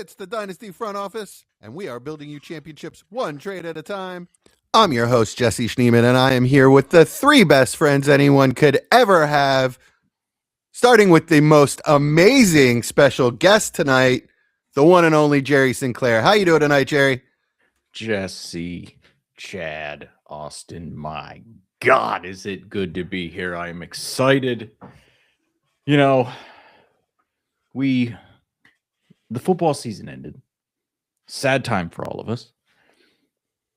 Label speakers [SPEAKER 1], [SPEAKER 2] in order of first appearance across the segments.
[SPEAKER 1] It's the Dynasty front office, and we are building you championships one trade at a time. I'm your host, Jesse Schneeman, and I am here with the three best friends anyone could ever have, starting with the most amazing special guest tonight, the one and only Jerry Sinclair. How you doing tonight, Jerry?
[SPEAKER 2] Jesse, Chad, Austin, my God, is it good to be here. I am excited. You know, the football season ended. Sad time for all of us.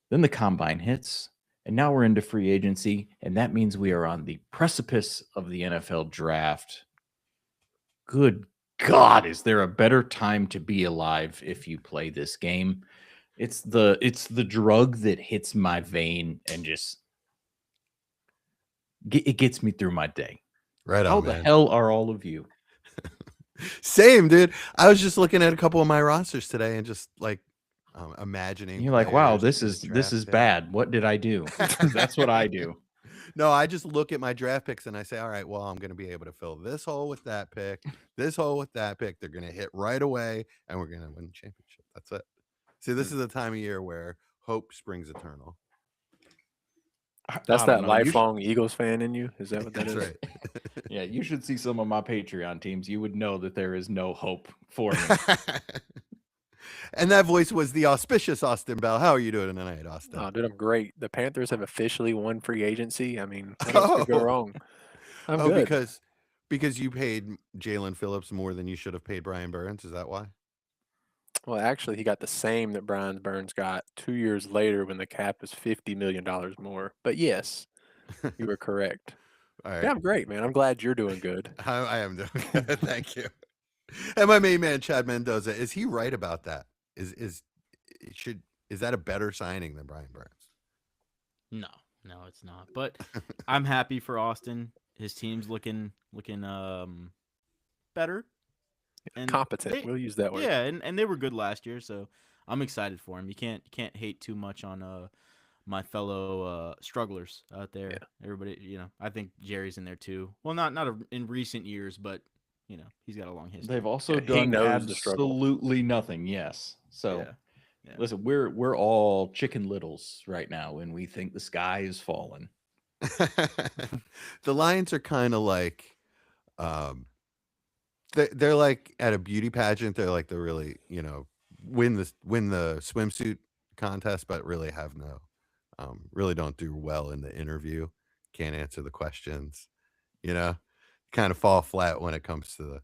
[SPEAKER 2] Then the combine hits, and now we're into free agency, and that means we are on the precipice of the NFL draft. Good God, is there a better time to be alive if you play this game? It's the drug that hits my vein and just it gets me through my day.
[SPEAKER 1] Right on,
[SPEAKER 2] How the
[SPEAKER 1] man.
[SPEAKER 2] hell are all of you?
[SPEAKER 1] Same, dude. I was just looking at a couple of my rosters today and just like imagining.
[SPEAKER 2] You're like, wow,
[SPEAKER 1] players
[SPEAKER 2] this
[SPEAKER 1] in the
[SPEAKER 2] is
[SPEAKER 1] draft.
[SPEAKER 2] bad. What did I do? That's what I do.
[SPEAKER 1] No, I just look at my draft picks and I say, all right, well, I'm going to be able to fill this hole with that pick, this hole with that pick. They're going to hit right away, and we're going to win the championship. That's it. See, this is the time of year where hope springs eternal.
[SPEAKER 3] That's
[SPEAKER 2] I
[SPEAKER 3] that
[SPEAKER 2] don't know.
[SPEAKER 3] lifelong Eagles fan in you. Is that what that
[SPEAKER 1] That's
[SPEAKER 3] is?
[SPEAKER 1] right.
[SPEAKER 2] Yeah, you should see some of my Patreon teams. You would know that there is no hope for me.
[SPEAKER 1] And that voice was the auspicious Austin Bell. How are you doing tonight, Austin?
[SPEAKER 3] Oh, dude, I'm great. The Panthers have officially won free agency. I mean, what else could go wrong? I'm good.
[SPEAKER 1] because you paid Jalen Phillips more than you should have paid Brian Burns. Is that why?
[SPEAKER 3] Well, actually, he got the same that Brian Burns got 2 years later when the cap is $50 million more. But yes, you were correct.
[SPEAKER 1] All right.
[SPEAKER 3] Yeah, I'm great, man. I'm glad you're doing good.
[SPEAKER 1] I am doing good. Thank you. And my main man, Chad Mendoza, is he right about that? Is that a better signing than Brian Burns?
[SPEAKER 4] No, it's not. But I'm happy for Austin. His team's looking better. And
[SPEAKER 3] Competent. We'll use that word.
[SPEAKER 4] Yeah, and they were good last year, so I'm excited for him. You can't hate too much on my fellow strugglers out there.
[SPEAKER 3] Yeah.
[SPEAKER 4] Everybody, I think Jerry's in there too. Well, not in recent years, but he's got a long history.
[SPEAKER 2] They've also
[SPEAKER 3] He
[SPEAKER 2] done
[SPEAKER 3] knows the struggle.
[SPEAKER 2] absolutely nothing. Yes. So
[SPEAKER 4] Yeah.
[SPEAKER 2] listen, we're all chicken littles right now, and we think the sky is falling.
[SPEAKER 1] The Lions are kind of like, they're like at a beauty pageant. They're like the really, win the swimsuit contest, but really have no, really don't do well in the interview. Can't answer the questions, kind of fall flat when it comes to the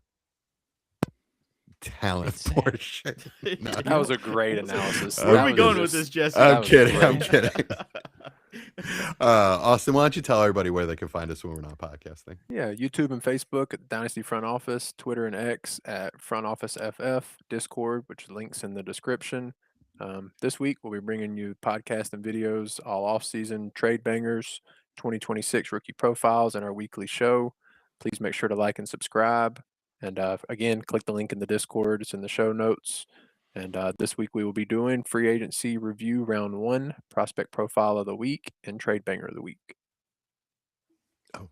[SPEAKER 1] talent portion. No,
[SPEAKER 3] That was a great analysis.
[SPEAKER 4] Where
[SPEAKER 3] That
[SPEAKER 4] are we
[SPEAKER 3] was
[SPEAKER 4] going
[SPEAKER 3] just-
[SPEAKER 4] with this, Jesse?
[SPEAKER 3] that
[SPEAKER 1] I'm
[SPEAKER 3] was
[SPEAKER 1] kidding.
[SPEAKER 3] great.
[SPEAKER 1] I'm kidding. Austin, why don't you tell everybody where they can find us when we're not podcasting?
[SPEAKER 3] Yeah, YouTube and Facebook at Dynasty Front Office, Twitter and X at Front Office FF, Discord, which links in the description. This week we'll be bringing you podcast and videos, all off-season trade bangers, 2026 rookie profiles, and our weekly show. Please make sure to like and subscribe. And again, click the link in the Discord. It's in the show notes. And this week we will be doing free agency review round 1, prospect profile of the week, and trade banger of the week.
[SPEAKER 1] Oh.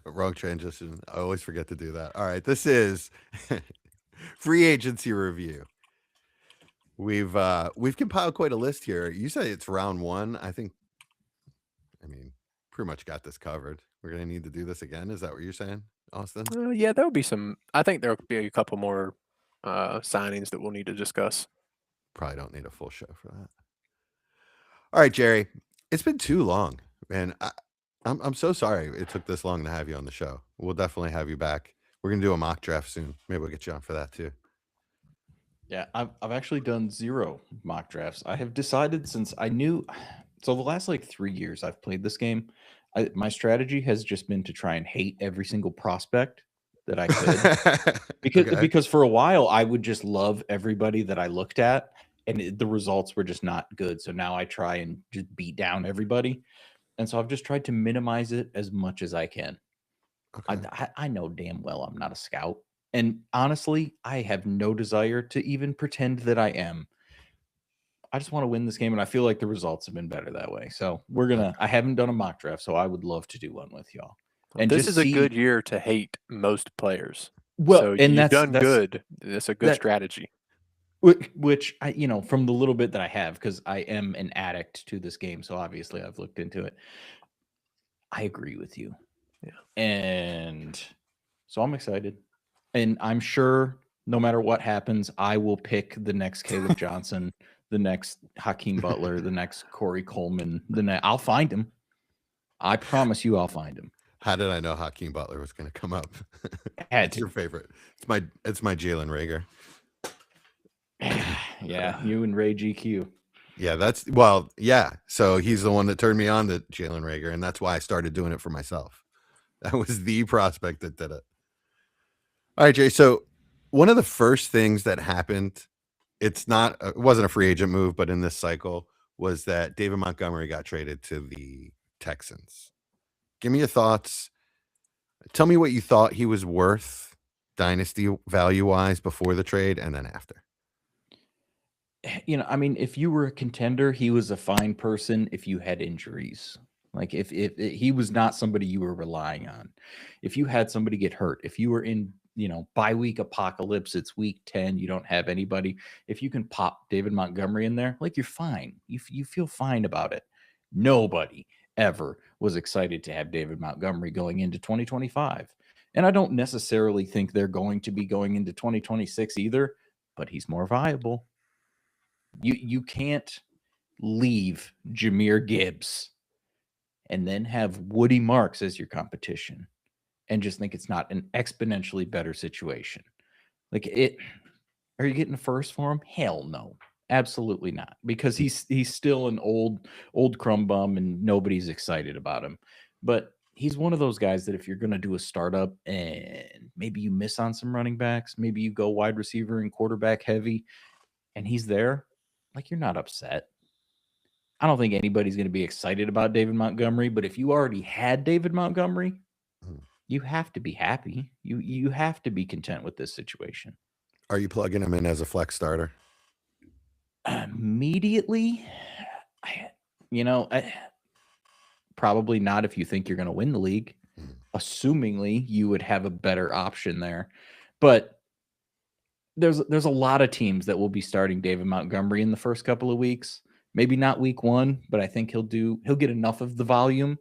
[SPEAKER 1] Wrong transition. I always forget to do that. All right, this is free agency review. We've compiled quite a list here. You say it's round 1. I mean, pretty much got this covered. We're gonna need to do this again. Is that what you're saying, Austin?
[SPEAKER 3] Yeah, there will be some. I think there will be a couple more signings that we'll need to discuss.
[SPEAKER 1] Probably don't need a full show for that. All right, Jerry. It's been too long, man. I'm so sorry it took this long to have you on the show. We'll definitely have you back. We're gonna do a mock draft soon. Maybe we'll get you on for that too.
[SPEAKER 2] Yeah, I've actually done 0 mock drafts. I have decided since I knew, so the last like 3 years I've played this game, my strategy has just been to try and hate every single prospect that I could. Because for a while I would just love everybody that I looked at, and the results were just not good. So now I try and just beat down everybody. And so I've just tried to minimize it as much as I can.
[SPEAKER 1] Okay.
[SPEAKER 2] I know damn well I'm not a scout. And honestly, I have no desire to even pretend that I am. I just want to win this game, and I feel like the results have been better that way. So I haven't done a mock draft, so I would love to do one with y'all. And
[SPEAKER 3] This
[SPEAKER 2] just
[SPEAKER 3] is a
[SPEAKER 2] see,
[SPEAKER 3] good year to hate most players.
[SPEAKER 2] well,
[SPEAKER 3] So
[SPEAKER 2] and
[SPEAKER 3] you've done
[SPEAKER 2] that's
[SPEAKER 3] good. That's a good
[SPEAKER 2] that
[SPEAKER 3] strategy.
[SPEAKER 2] which I, from the little bit that I have, because I am an addict to this game, so obviously I've looked into it. I agree with you.
[SPEAKER 3] Yeah.
[SPEAKER 2] And so I'm excited. And I'm sure no matter what happens, I will pick the next Caleb Johnson, the next Hakeem Butler, the next Corey Coleman. I'll find him. I promise you I'll find him.
[SPEAKER 1] How did I know Hakeem Butler was going to come up?
[SPEAKER 2] Had
[SPEAKER 1] It's
[SPEAKER 2] to.
[SPEAKER 1] your favorite. It's my Jalen Rager.
[SPEAKER 2] Yeah, you and Ray GQ.
[SPEAKER 1] Yeah. So he's the one that turned me on to Jalen Rager, and that's why I started doing it for myself. That was the prospect that did it. All right, Jay. So one of the first things that happened, it wasn't a free agent move, but in this cycle, was that David Montgomery got traded to the Texans. Give me your thoughts. Tell me what you thought he was worth dynasty value-wise before the trade and then after.
[SPEAKER 2] I mean, if you were a contender, he was a fine person if you had injuries. Like if he was not somebody you were relying on. If you had somebody get hurt, if you were in, bye week apocalypse, it's week 10, you don't have anybody. If you can pop David Montgomery in there, like you're fine. You feel fine about it. Nobody ever was excited to have David Montgomery going into 2025. And I don't necessarily think they're going to be going into 2026 either, but he's more viable. You can't leave Jahmyr Gibbs and then have Woody Marks as your competition and just think it's not an exponentially better situation. Like are you getting a first for him? Hell no. Absolutely not. Because he's still an old crumb bum and nobody's excited about him. But he's one of those guys that if you're going to do a startup and maybe you miss on some running backs, maybe you go wide receiver and quarterback heavy and he's there, like you're not upset. I don't think anybody's going to be excited about David Montgomery, but if you already had David Montgomery, you have to be happy. You have to be content with this situation.
[SPEAKER 1] Are you plugging him in as a flex starter?
[SPEAKER 2] Immediately, probably not if you think you're going to win the league. Assumingly, you would have a better option there. But there's a lot of teams that will be starting David Montgomery in the first couple of weeks. Maybe not week 1, but I think he'll get enough of the volume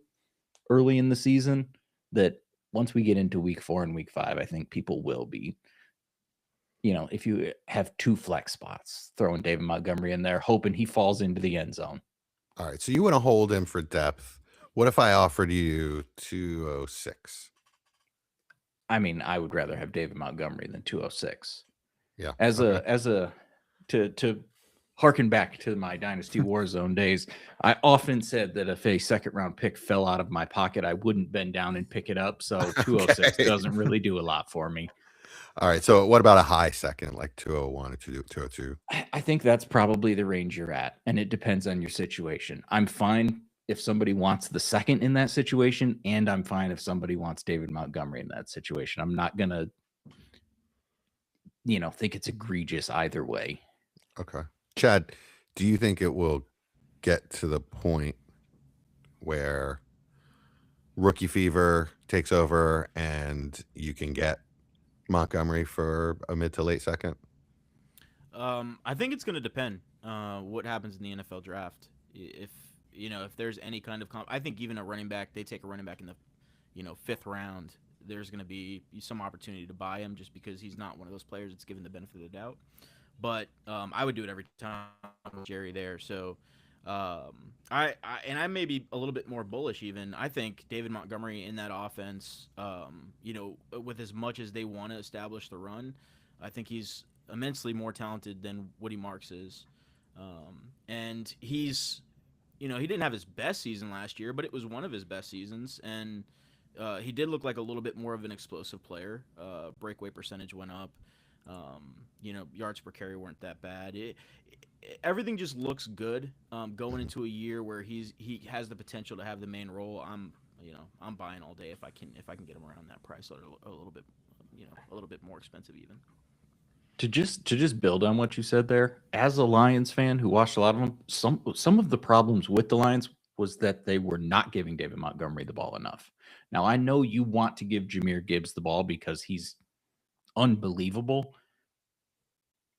[SPEAKER 2] early in the season that once we get into week 4 and week 5, I think people will be, if you have 2 flex spots, throwing David Montgomery in there, hoping he falls into the end zone.
[SPEAKER 1] All right. So you want to hold him for depth. What if I offered you 206?
[SPEAKER 2] I mean, I would rather have David Montgomery than 206.
[SPEAKER 1] Yeah.
[SPEAKER 2] To harken back to my Dynasty Warzone days, I often said that if a second round pick fell out of my pocket, I wouldn't bend down and pick it up. So 206 doesn't really do a lot for me.
[SPEAKER 1] All right. So what about a high second, like 201 or 202?
[SPEAKER 2] I think that's probably the range you're at, and it depends on your situation. I'm fine if somebody wants the second in that situation, and I'm fine if somebody wants David Montgomery in that situation. I'm not going to, think it's egregious either way.
[SPEAKER 1] Okay. Chad, do you think it will get to the point where rookie fever takes over and you can get Montgomery for a mid to late second?
[SPEAKER 4] I think it's going to depend what happens in the NFL draft. If there's any kind of I think even a running back, they take a running back in the 5th round, there's going to be some opportunity to buy him just because he's not one of those players that's given the benefit of the doubt. But I would do it every time with Jerry there. So I may be a little bit more bullish even. I think David Montgomery in that offense, with as much as they want to establish the run, I think he's immensely more talented than Woody Marks is. And he's, he didn't have his best season last year, but it was one of his best seasons. And he did look like a little bit more of an explosive player. Breakaway percentage went up. Yards per carry weren't that bad. Everything just looks good going into a year where he has the potential to have the main role. I'm buying all day if I can get him around that price or a little bit more expensive even.
[SPEAKER 2] To just build on what you said there, as a Lions fan who watched a lot of them, some of the problems with the Lions was that they were not giving David Montgomery the ball enough. Now, I know you want to give Jahmyr Gibbs the ball because he's unbelievable,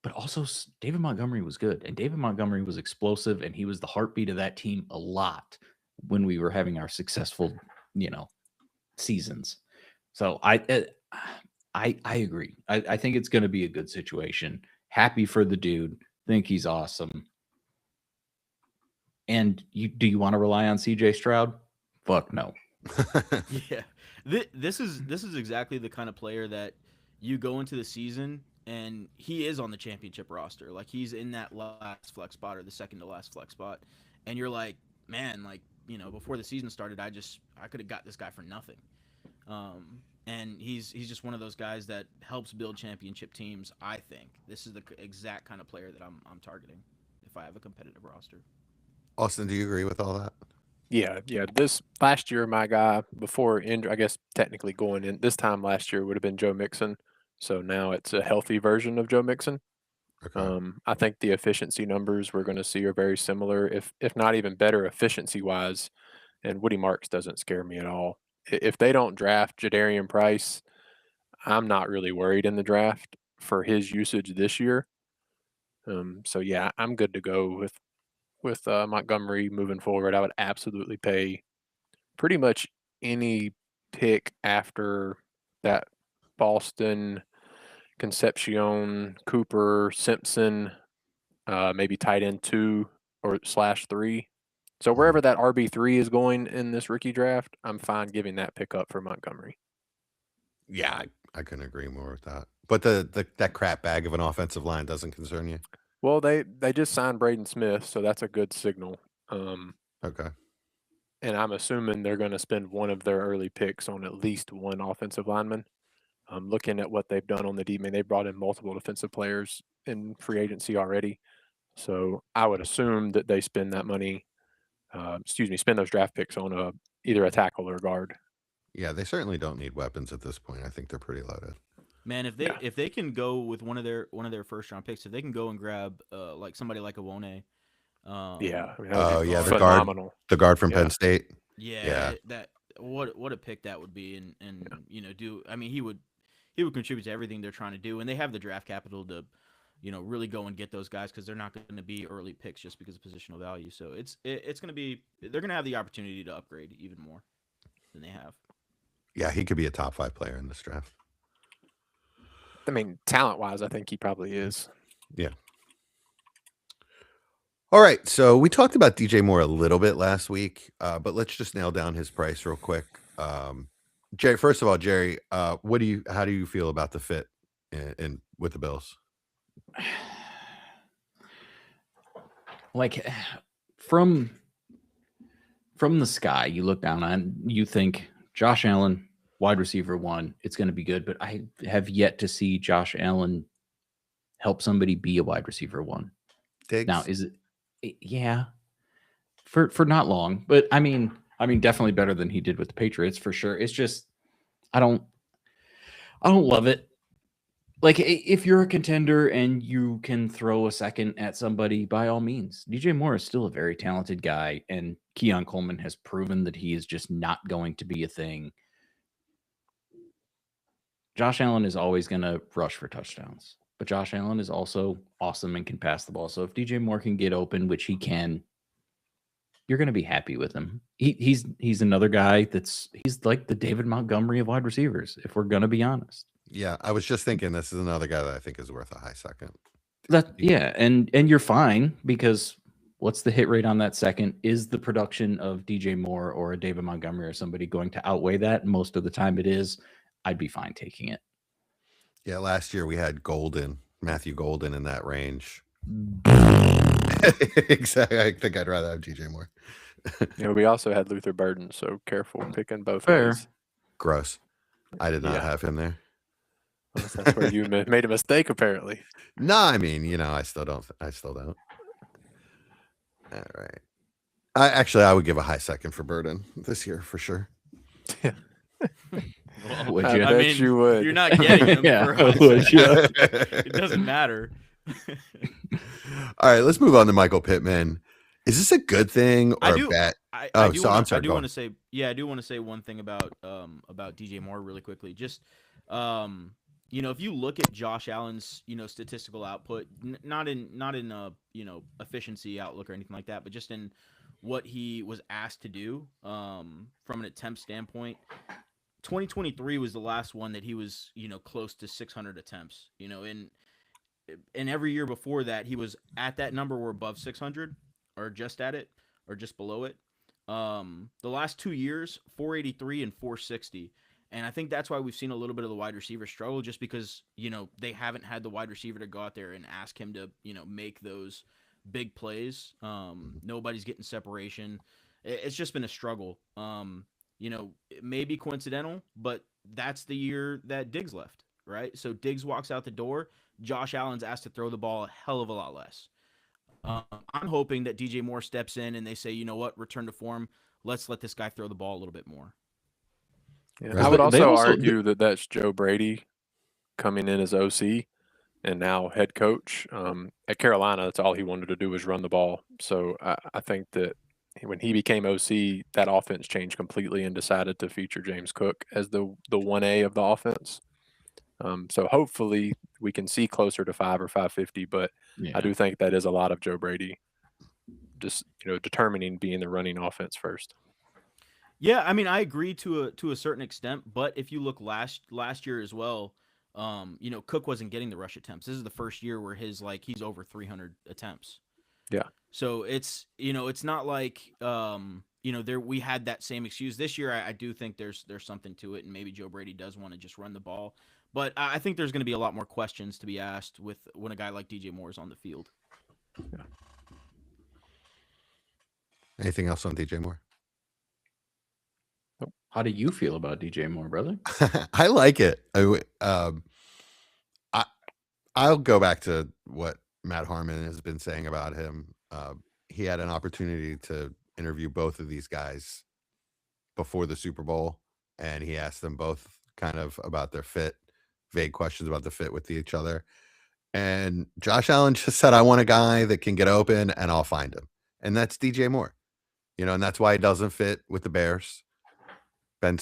[SPEAKER 2] but also David Montgomery was good, and David Montgomery was explosive, and he was the heartbeat of that team a lot when we were having our successful, seasons. So I agree. I think it's going to be a good situation. Happy for the dude. Think he's awesome. And do you want to rely on CJ Stroud? Fuck no.
[SPEAKER 4] Yeah, this is exactly the kind of player that you go into the season and he is on the championship roster. Like, he's in that last flex spot or the second to last flex spot, and you're like, man, like, before the season started, I could have got this guy for nothing. And he's just one of those guys that helps build championship teams. I think this is the exact kind of player that I'm targeting if I have a competitive roster.
[SPEAKER 1] Austin, do you agree with all that?
[SPEAKER 3] Yeah. This last year, my guy before I guess technically going in this time last year would have been Joe Mixon. So now it's a healthy version of Joe Mixon.
[SPEAKER 1] Okay.
[SPEAKER 3] I think the efficiency numbers we're going to see are very similar, if not even better efficiency wise. And Woody Marks doesn't scare me at all. If they don't draft Jadarian Price, I'm not really worried in the draft for his usage this year. So yeah, I'm good to go with Montgomery moving forward. I would absolutely pay pretty much any pick after that Boston, Concepcion, Cooper, Simpson, maybe tight end 2 or /3. So wherever that RB3 is going in this rookie draft, I'm fine giving that pick up for Montgomery.
[SPEAKER 1] Yeah, I couldn't agree more with that. But that crap bag of an offensive line doesn't concern you?
[SPEAKER 3] Well, they just signed Braden Smith, so that's a good signal.
[SPEAKER 1] Okay.
[SPEAKER 3] And I'm assuming they're going to spend one of their early picks on at least one offensive lineman. Looking at what they've done on the D-man, they brought in multiple defensive players in free agency already. So I would assume that they spend that money, spend those draft picks on either a tackle or a guard.
[SPEAKER 1] Yeah, they certainly don't need weapons at this point. I think they're pretty loaded.
[SPEAKER 4] Man, if they can go with one of their first round picks, if they can go and grab like somebody like Awone.
[SPEAKER 3] Yeah. I mean,
[SPEAKER 1] the
[SPEAKER 3] phenomenal.
[SPEAKER 1] guard from
[SPEAKER 3] Yeah.
[SPEAKER 1] Penn State.
[SPEAKER 4] Yeah. That what a pick that would be, and he would contribute to everything they're trying to do, and they have the draft capital to, really go and get those guys because they're not going to be early picks just because of positional value. So it's going to be, they're going to have the opportunity to upgrade even more than they have.
[SPEAKER 1] Yeah, he could be a top 5 player in this draft.
[SPEAKER 3] I mean, talent-wise, I think he probably is.
[SPEAKER 1] Yeah. All right, so we talked about DJ Moore a little bit last week, but let's just nail down his price real quick. Jerry, first of all, Jerry, how do you feel about the fit in with the Bills?
[SPEAKER 2] Like, from the sky, you look down on, you think Josh Allen, wide receiver 1, it's going to be good, but I have yet to see Josh Allen help somebody be a wide receiver 1.
[SPEAKER 1] Diggs?
[SPEAKER 2] Now, is it? Yeah, for not long, but I mean, definitely better than he did with the Patriots for sure. It's just I don't love it. Like, if you're a contender and you can throw a second at somebody, by all means. DJ Moore is still a very talented guy, and Keon Coleman has proven that he is just not going to be a thing. Josh Allen is always going to rush for touchdowns, but Josh Allen is also awesome and can pass the ball. So if DJ Moore can get open, which he can, you're going to be happy with him. He's another guy he's like the David Montgomery of wide receivers, if we're going to be honest.
[SPEAKER 1] Yeah, I was just thinking this is another guy that I think is worth a high second.
[SPEAKER 2] And you're fine, because what's the hit rate on that second? Is the production of DJ Moore or a David Montgomery or somebody going to outweigh that? Most of the time it is. I'd be fine taking it.
[SPEAKER 1] Yeah, last year we had Matthew Golden in that range. Exactly. I think I'd rather have DJ Moore.
[SPEAKER 3] We also had Luther Burden, so careful picking both
[SPEAKER 2] Fair.
[SPEAKER 3] ways.
[SPEAKER 1] Gross. I did not have him there.
[SPEAKER 3] That's where you made a mistake, apparently.
[SPEAKER 1] No, I mean, I still don't. All right. I would give a high second for Burden this year for sure.
[SPEAKER 4] Well,
[SPEAKER 2] Would
[SPEAKER 3] I
[SPEAKER 2] you?
[SPEAKER 3] bet you would.
[SPEAKER 4] You're not getting him.
[SPEAKER 2] Yeah,
[SPEAKER 4] for us.
[SPEAKER 2] would you?
[SPEAKER 4] It doesn't matter.
[SPEAKER 1] All right, let's move on to Michael Pittman. Is this a good thing or
[SPEAKER 4] I
[SPEAKER 1] a
[SPEAKER 4] do.
[SPEAKER 1] bad? Oh,
[SPEAKER 4] do
[SPEAKER 1] so
[SPEAKER 4] wanna,
[SPEAKER 1] I'm sorry.
[SPEAKER 4] I do
[SPEAKER 1] Go
[SPEAKER 4] want
[SPEAKER 1] on.
[SPEAKER 4] to say, yeah, I do want to say one thing about DJ Moore really quickly. Just, if you look at Josh Allen's, statistical output, not in efficiency outlook or anything like that, but just in what he was asked to do, from an attempt standpoint. 2023 was the last one that he was, close to 600 attempts. And every year before that, he was at that number or above 600, or just at it, or just below it. The last 2 years, 483 and 460. And I think that's why we've seen a little bit of the wide receiver struggle, just because, they haven't had the wide receiver to go out there and ask him to, make those big plays. Nobody's getting separation. It's just been a struggle. It may be coincidental, but that's the year that Diggs left, right? So Diggs walks out the door. Josh Allen's asked to throw the ball a hell of a lot less. I'm hoping that DJ Moore steps in and they say, you know what, return to form. Let's let this guy throw the ball a little bit more.
[SPEAKER 3] Yeah,
[SPEAKER 1] Right.
[SPEAKER 3] I would
[SPEAKER 2] They
[SPEAKER 3] also
[SPEAKER 2] also-
[SPEAKER 3] argue that that's Joe Brady coming in as OC and now head coach. At Carolina, that's all he wanted to do was run the ball. So I think that when he became OC, that offense changed completely and decided to feature James Cook as the 1A of the offense. So hopefully we can see closer to 5 or 550, but
[SPEAKER 2] Yeah.
[SPEAKER 3] I do think that is a lot of Joe Brady just determining being the running offense first.
[SPEAKER 4] Yeah, I mean, I agree to a certain extent, but if you look last year as well, Cook wasn't getting the rush attempts. This is the first year where he's over 300 attempts.
[SPEAKER 3] Yeah.
[SPEAKER 4] So it's not like there we had that same excuse this year. I do think there's something to it, and maybe Joe Brady does want to just run the ball, but I think there's going to be a lot more questions to be asked when a guy like DJ Moore is on the field.
[SPEAKER 3] Yeah.
[SPEAKER 1] Anything else on DJ Moore?
[SPEAKER 2] How do you feel about DJ Moore, brother?
[SPEAKER 1] I like it. I'll go back to what Matt Harmon has been saying about him. He had an opportunity to interview both of these guys before the Super Bowl, and he asked them both kind of about their fit, vague questions about the fit with each other. And Josh Allen just said, I want a guy that can get open and I'll find him. And that's DJ Moore, and that's why he doesn't fit with the Bears. Ben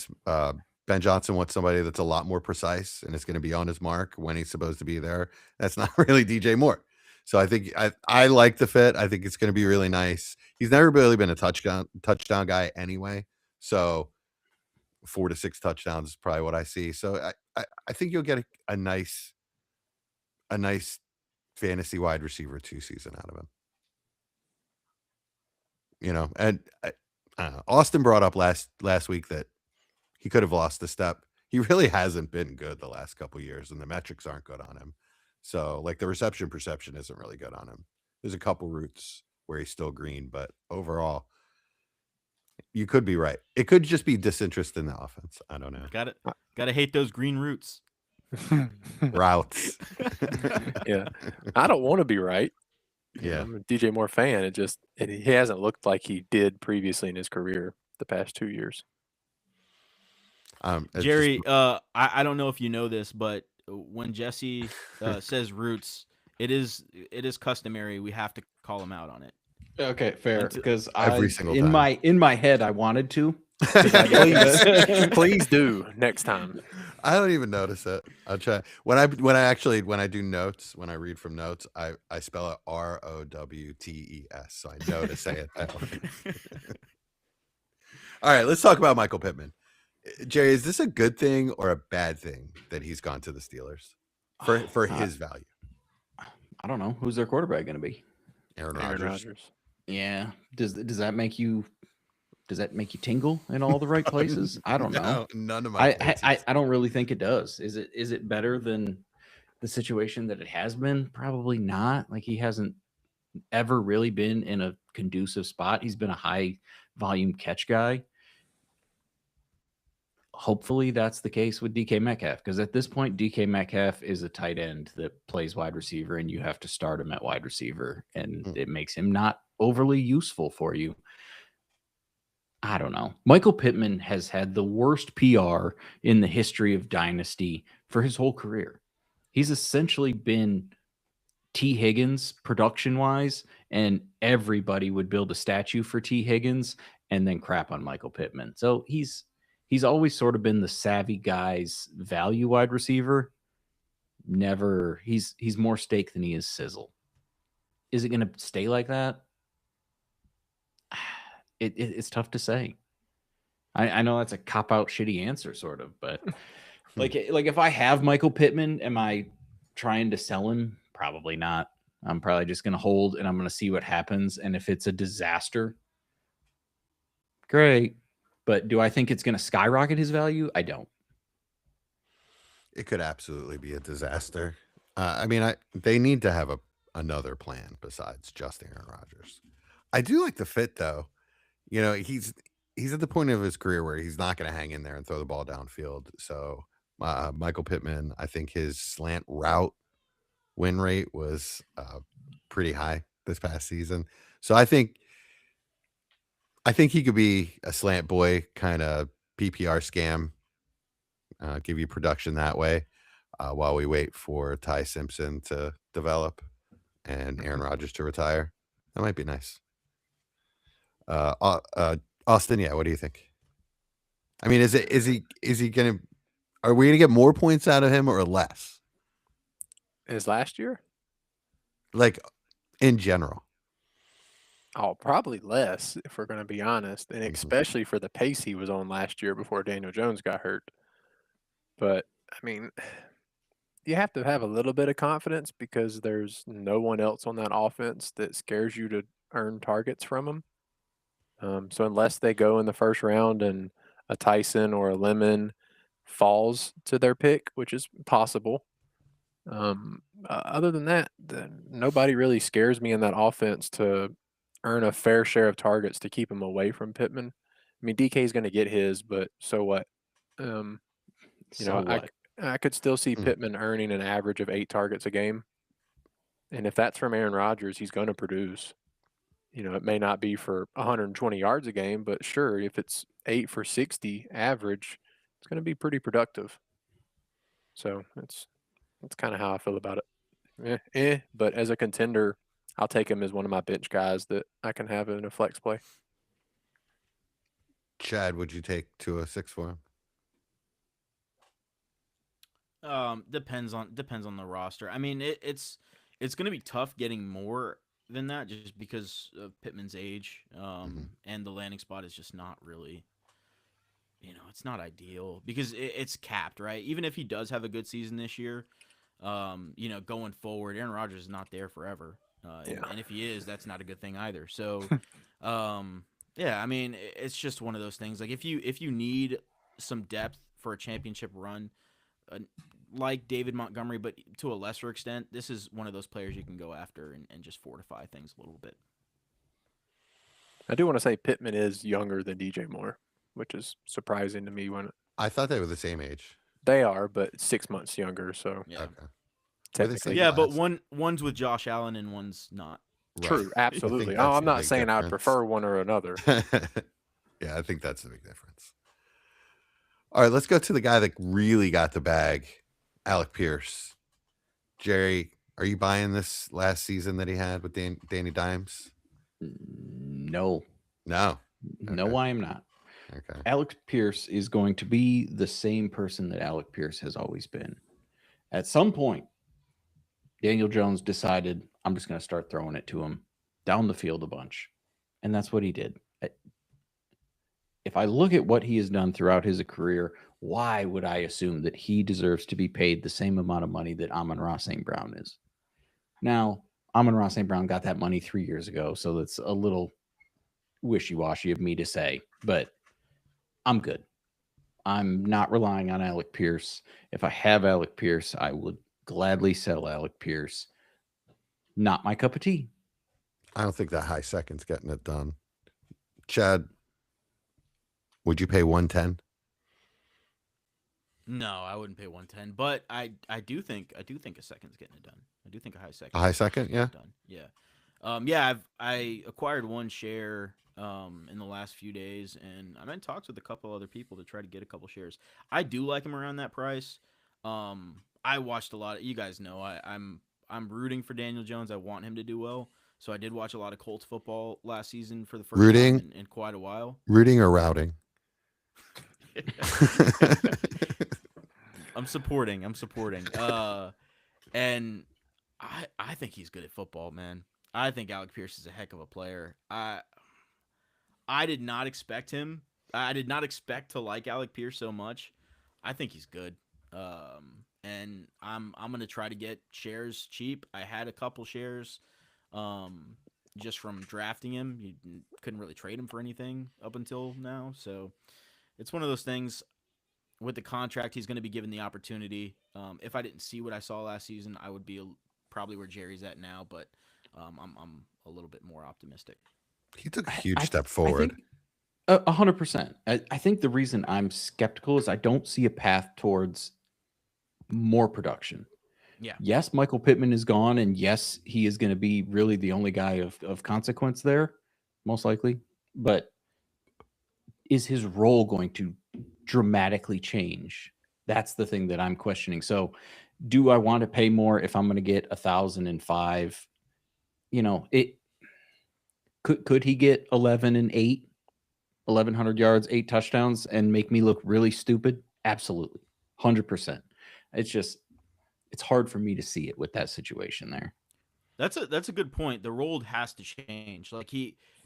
[SPEAKER 1] Johnson wants somebody that's a lot more precise and is going to be on his mark when he's supposed to be there. That's not really DJ Moore. So I think I like the fit. I think it's going to be really nice. He's never really been a touchdown guy anyway. So 4 to 6 touchdowns is probably what I see. So I think you'll get a nice fantasy wide receiver 2 season out of him. And I don't know. Austin brought up last week that he could have lost a step. He really hasn't been good the last couple of years, and the metrics aren't good on him. So, the reception perception isn't really good on him. There's a couple routes where he's still green, but overall, you could be right. It could just be disinterest in the offense. I don't know.
[SPEAKER 4] Gotta hate those green roots.
[SPEAKER 1] Routes.
[SPEAKER 3] Yeah, I don't want to be right.
[SPEAKER 1] Yeah.
[SPEAKER 3] I'm a DJ Moore fan. He hasn't looked like he did previously in his career the past 2 years.
[SPEAKER 4] Jerry, I don't know if you know this, but when Jesse says roots, it is customary. We have to call him out on it.
[SPEAKER 2] Okay, fair. Because
[SPEAKER 1] every single time.
[SPEAKER 2] in my head, I wanted to.
[SPEAKER 3] Please do next time.
[SPEAKER 1] I don't even notice it. I'll try. When I do notes, when I read from notes, I spell it ROWTES, so I know to say it that way. All right, let's talk about Michael Pittman. Jerry, is this a good thing or a bad thing that he's gone to the Steelers for his value?
[SPEAKER 2] I don't know. Who's their quarterback going to be?
[SPEAKER 1] Aaron
[SPEAKER 3] Aaron
[SPEAKER 1] Rodgers.
[SPEAKER 3] Rodgers.
[SPEAKER 2] Yeah. Does that make you tingle in all the right places? I don't know.
[SPEAKER 1] No, none of my
[SPEAKER 2] I don't really think it does. Is it better than the situation that it has been? Probably not. He hasn't ever really been in a conducive spot. He's been a high volume catch guy. Hopefully that's the case with DK Metcalf, because at this point, DK Metcalf is a tight end that plays wide receiver, and you have to start him at wide receiver, and it makes him not overly useful for you. I don't know. Michael Pittman has had the worst PR in the history of Dynasty for his whole career. He's essentially been T. Higgins production-wise, and everybody would build a statue for T. Higgins and then crap on Michael Pittman. So he's always sort of been the savvy guy's value wide receiver. Never he's more steak than he is sizzle. Is it going to stay like that? It's tough to say. I know that's a cop-out shitty answer, sort of, but like if I have Michael Pittman, am I trying to sell him? Probably not. I'm probably just going to hold and I'm going to see what happens. And if it's a disaster, great. But do I think it's going to skyrocket his value? I don't.
[SPEAKER 1] It could absolutely be a disaster. I mean, they need to have another plan besides just Aaron Rodgers. I do like the fit, though. You know, he's at the point of his career where he's not going to hang in there and throw the ball downfield. So Michael Pittman, I think his slant route win rate was pretty high this past season. So I think he could be a slant boy kind of PPR scam, give you production that way while we wait for Ty Simpson to develop and Aaron Rodgers to retire. That might be nice. Austin, yeah, what do you think? I mean, is he gonna? Are we gonna get more points out of him or less?
[SPEAKER 3] As last year?
[SPEAKER 1] Like in general?
[SPEAKER 3] Oh, probably less if we're going to be honest, and especially for the pace he was on last year before Daniel Jones got hurt. But I mean, you have to have a little bit of confidence because there's no one else on that offense that scares you to earn targets from them. So unless they go in the first round and a Tyson or a Lemon falls to their pick, which is possible, other than that, nobody really scares me in that offense to earn a fair share of targets to keep him away from Pittman. I mean, DK is going to get his, but so what? I could still see Pittman earning an average of 8 targets a game. And if that's from Aaron Rodgers, he's going to produce. You know, it may not be for 120 yards a game, but sure, if it's 8 for 60 average, it's going to be pretty productive. So that's kind of how I feel about it. But as a contender, I'll take him as one of my bench guys that I can have in a flex play.
[SPEAKER 1] Chad, would you take 206 for him?
[SPEAKER 4] Depends on the roster. I mean, it's going to be tough getting more than that just because of Pittman's age, and the landing spot is just not really, it's not ideal because it's capped, right? Even if he does have a good season this year, going forward, Aaron Rodgers is not there forever, and if he is, that's not a good thing either. So, yeah, I mean, it's just one of those things. Like if you need some depth for a championship run, like David Montgomery, but to a lesser extent, this is one of those players you can go after and just fortify things a little bit.
[SPEAKER 3] I do want to say Pittman is younger than DJ Moore, which is surprising to me.
[SPEAKER 1] I thought they were the same age.
[SPEAKER 3] They are, but 6 months younger. So
[SPEAKER 4] yeah,
[SPEAKER 1] okay.
[SPEAKER 3] Technically,
[SPEAKER 4] yeah, but one's with Josh Allen and one's not.
[SPEAKER 1] Right.
[SPEAKER 3] True, absolutely. I'm not saying I'd prefer one or another.
[SPEAKER 1] Yeah, I think that's the big difference. All right, let's go to the guy that really got the bag, Alec Pierce. Jerry, are you buying this last season that he had with Danny Dimes?
[SPEAKER 2] No.
[SPEAKER 1] No.
[SPEAKER 2] No, I am not.
[SPEAKER 1] Okay.
[SPEAKER 2] Alec Pierce is going to be the same person that Alec Pierce has always been. At some point, Daniel Jones decided, I'm just going to start throwing it to him down the field a bunch. And that's what he did. If I look at what he has done throughout his career, why would I assume that he deserves to be paid the same amount of money that Amon-Ra St. Brown is? Now, Amon-Ra St. Brown got that money 3 years ago, so that's a little wishy-washy of me to say, but I'm good. I'm not relying on Alec Pierce. If I have Alec Pierce, I would gladly sell Alec Pierce. Not my cup of tea.
[SPEAKER 1] I don't think that high second's getting it done. Chad, would you pay 110?
[SPEAKER 4] No, I wouldn't pay 110, but I do think a second's getting it done. I do think a high second.
[SPEAKER 1] A high second, yeah.
[SPEAKER 4] Done. Yeah. I acquired one share in the last few days, and I'm in talks with a couple other people to try to get a couple shares. I do like him around that price. I watched a lot. You guys know I'm rooting for Daniel Jones. I want him to do well. So I did watch a lot of Colts football last season for the first
[SPEAKER 1] Rooting?
[SPEAKER 4] time in quite a while.
[SPEAKER 1] Rooting or routing?
[SPEAKER 4] I'm supporting. And I think he's good at football, man. I think Alec Pierce is a heck of a player. I did not expect him. I did not expect to like Alec Pierce so much. I think he's good. And I'm gonna try to get shares cheap. I had a couple shares, just from drafting him. You couldn't really trade him for anything up until now, so it's one of those things. With the contract, he's going to be given the opportunity. If I didn't see what I saw last season, I would be probably where Jerry's at now, but I'm a little bit more optimistic.
[SPEAKER 1] He took a huge step forward.
[SPEAKER 2] 100%. I think the reason I'm skeptical is I don't see a path towards more production.
[SPEAKER 4] Yeah.
[SPEAKER 2] Yes, Michael Pittman is gone, and yes, he is going to be really the only guy of consequence there, most likely. But is his role going to dramatically change? That's the thing that I'm questioning. So do I want to pay more if I'm going to get 1,005? It could he get 11 and 8, 1,100 yards, 8 touchdowns and make me look really stupid? Absolutely. 100%. It's hard for me to see it with that situation there.
[SPEAKER 4] That's a good point. The role has to change. Like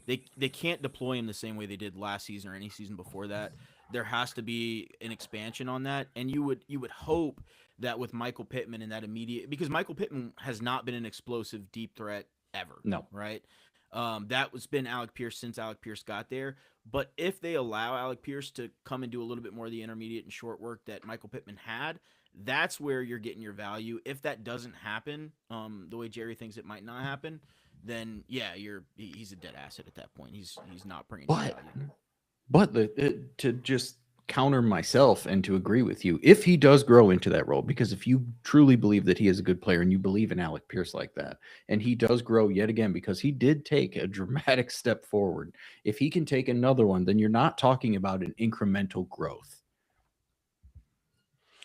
[SPEAKER 4] they can't deploy him the same way they did last season or any season before that. There has to be an expansion on that, and you would hope that with Michael Pittman and that immediate, because Michael Pittman has not been an explosive deep threat ever.
[SPEAKER 2] No.
[SPEAKER 4] Right? That was been Alec Pierce since Alec Pierce got there. But if they allow Alec Pierce to come and do a little bit more of the intermediate and short work that Michael Pittman had, that's where you're getting your value. If that doesn't happen, the way Jerry thinks it might not happen, then yeah, he's a dead asset at that point. He's not bringing value.
[SPEAKER 2] But to just counter myself and to agree with you, if he does grow into that role, because if you truly believe that he is a good player and you believe in Alec Pierce like that, and he does grow yet again because he did take a dramatic step forward, if he can take another one, then you're not talking about an incremental growth.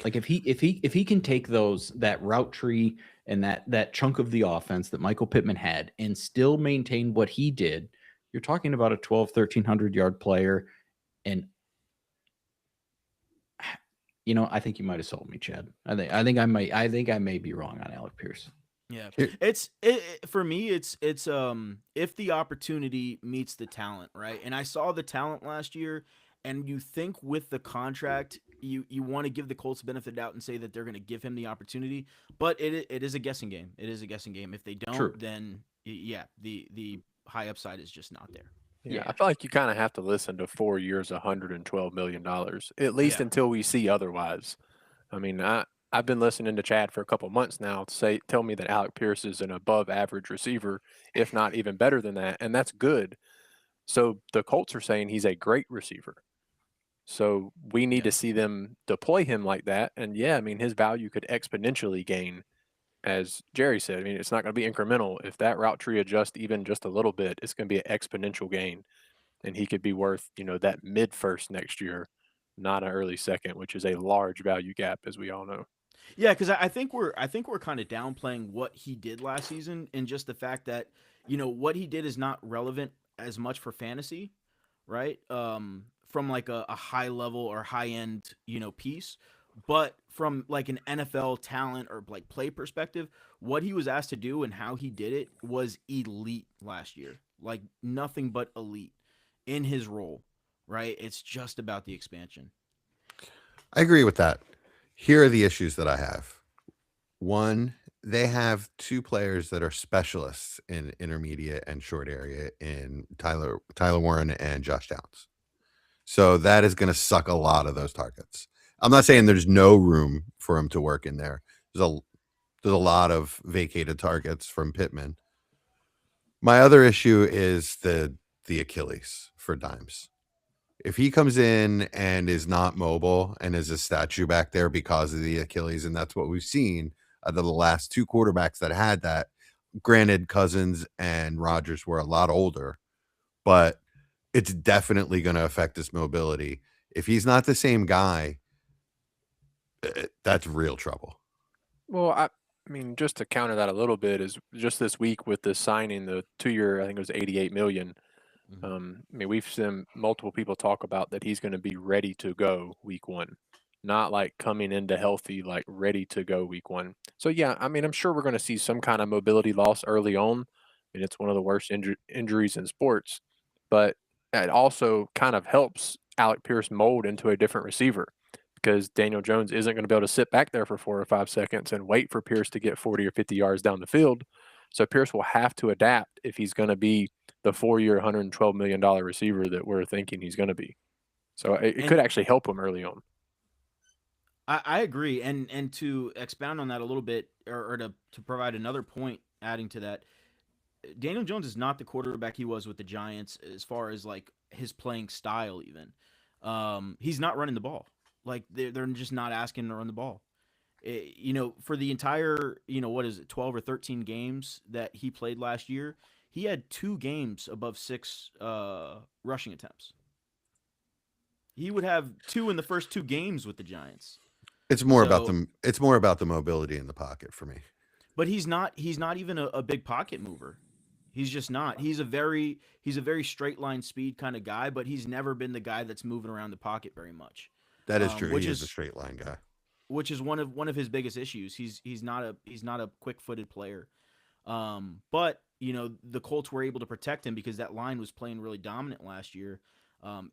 [SPEAKER 2] Like if he can take that route tree and that chunk of the offense that Michael Pittman had and still maintain what he did, you're talking about a 1,300 yard player. And I think you might have sold me, Chad. I think I may be wrong on Alec Pierce.
[SPEAKER 4] Yeah, for me, it's if the opportunity meets the talent, right? And I saw the talent last year, and you think with the contract, you want to give the Colts benefit of the doubt and say that they're going to give him the opportunity, but it is a guessing game. It is a guessing game. If they don't,
[SPEAKER 2] True.
[SPEAKER 4] Then yeah, the high upside is just not there.
[SPEAKER 3] Yeah, I feel like you kind of have to listen to 4 years, $112 million, at least until we see otherwise. I mean, I've been listening to Chad for a couple months now tell me that Alec Pierce is an above average receiver, if not even better than that, and that's good. So the Colts are saying he's a great receiver. So we need to see them deploy him like that. And yeah, I mean, his value could exponentially gain, as Jerry said. I mean, it's not going to be incremental. If that route tree adjusts even just a little bit, it's going to be an exponential gain. And he could be worth, that mid first next year, not an early second, which is a large value gap, as we all know.
[SPEAKER 4] Yeah, because I think we're kind of downplaying what he did last season, and just the fact that what he did is not relevant as much for fantasy, right? From like a high level or high end piece, but from like an NFL talent or like play perspective, what he was asked to do and how he did it was elite last year, like nothing but elite in his role, right? It's just about the expansion.
[SPEAKER 1] I agree with that. Here are the issues that I have. One, they have 2 players that are specialists in intermediate and short area in Tyler Warren and Josh Downs. So that is going to suck a lot of those targets. I'm not saying there's no room for him to work in there. There's a lot of vacated targets from Pittman. My other issue is the Achilles for Dimes. If he comes in and is not mobile and is a statue back there because of the Achilles, and that's what we've seen out of the last 2 quarterbacks that had that. Granted, Cousins and Rodgers were a lot older, but it's definitely going to affect his mobility. If he's not the same guy, that's real trouble.
[SPEAKER 3] Well, I mean, just to counter that a little bit, is just this week with the signing, the 2-year, I think it was 88 million. I mean, we've seen multiple people talk about that he's going to be ready to go week 1, not like coming into healthy, like ready to go week 1. So yeah, I mean, I'm sure we're going to see some kind of mobility loss early on. I mean, it's one of the worst injuries in sports, but it also kind of helps Alec Pierce mold into a different receiver because Daniel Jones isn't going to be able to sit back there for 4 or 5 seconds and wait for Pierce to get 40 or 50 yards down the field. So Pierce will have to adapt if he's going to be the 4-year, $112 million receiver that we're thinking he's going to be. So it could actually help him early on.
[SPEAKER 4] I agree, and to expound on that a little bit, or to provide another point, adding to that, Daniel Jones is not the quarterback he was with the Giants as far as like his playing style. Even he's not running the ball. Like they're just not asking him to run the ball. For the entire, what is it, 12 or 13 games that he played last year, he had 2 games above 6 rushing attempts. He would have 2 in the first 2 games with the Giants.
[SPEAKER 1] It's more about the mobility in the pocket for me.
[SPEAKER 4] But he's not even a big pocket mover. He's just not. He's a very straight line speed kind of guy, but he's never been the guy that's moving around the pocket very much.
[SPEAKER 1] That is true. He is a straight line guy.
[SPEAKER 4] Which is one of his biggest issues. He's not a quick-footed player. But the Colts were able to protect him because that line was playing really dominant last year.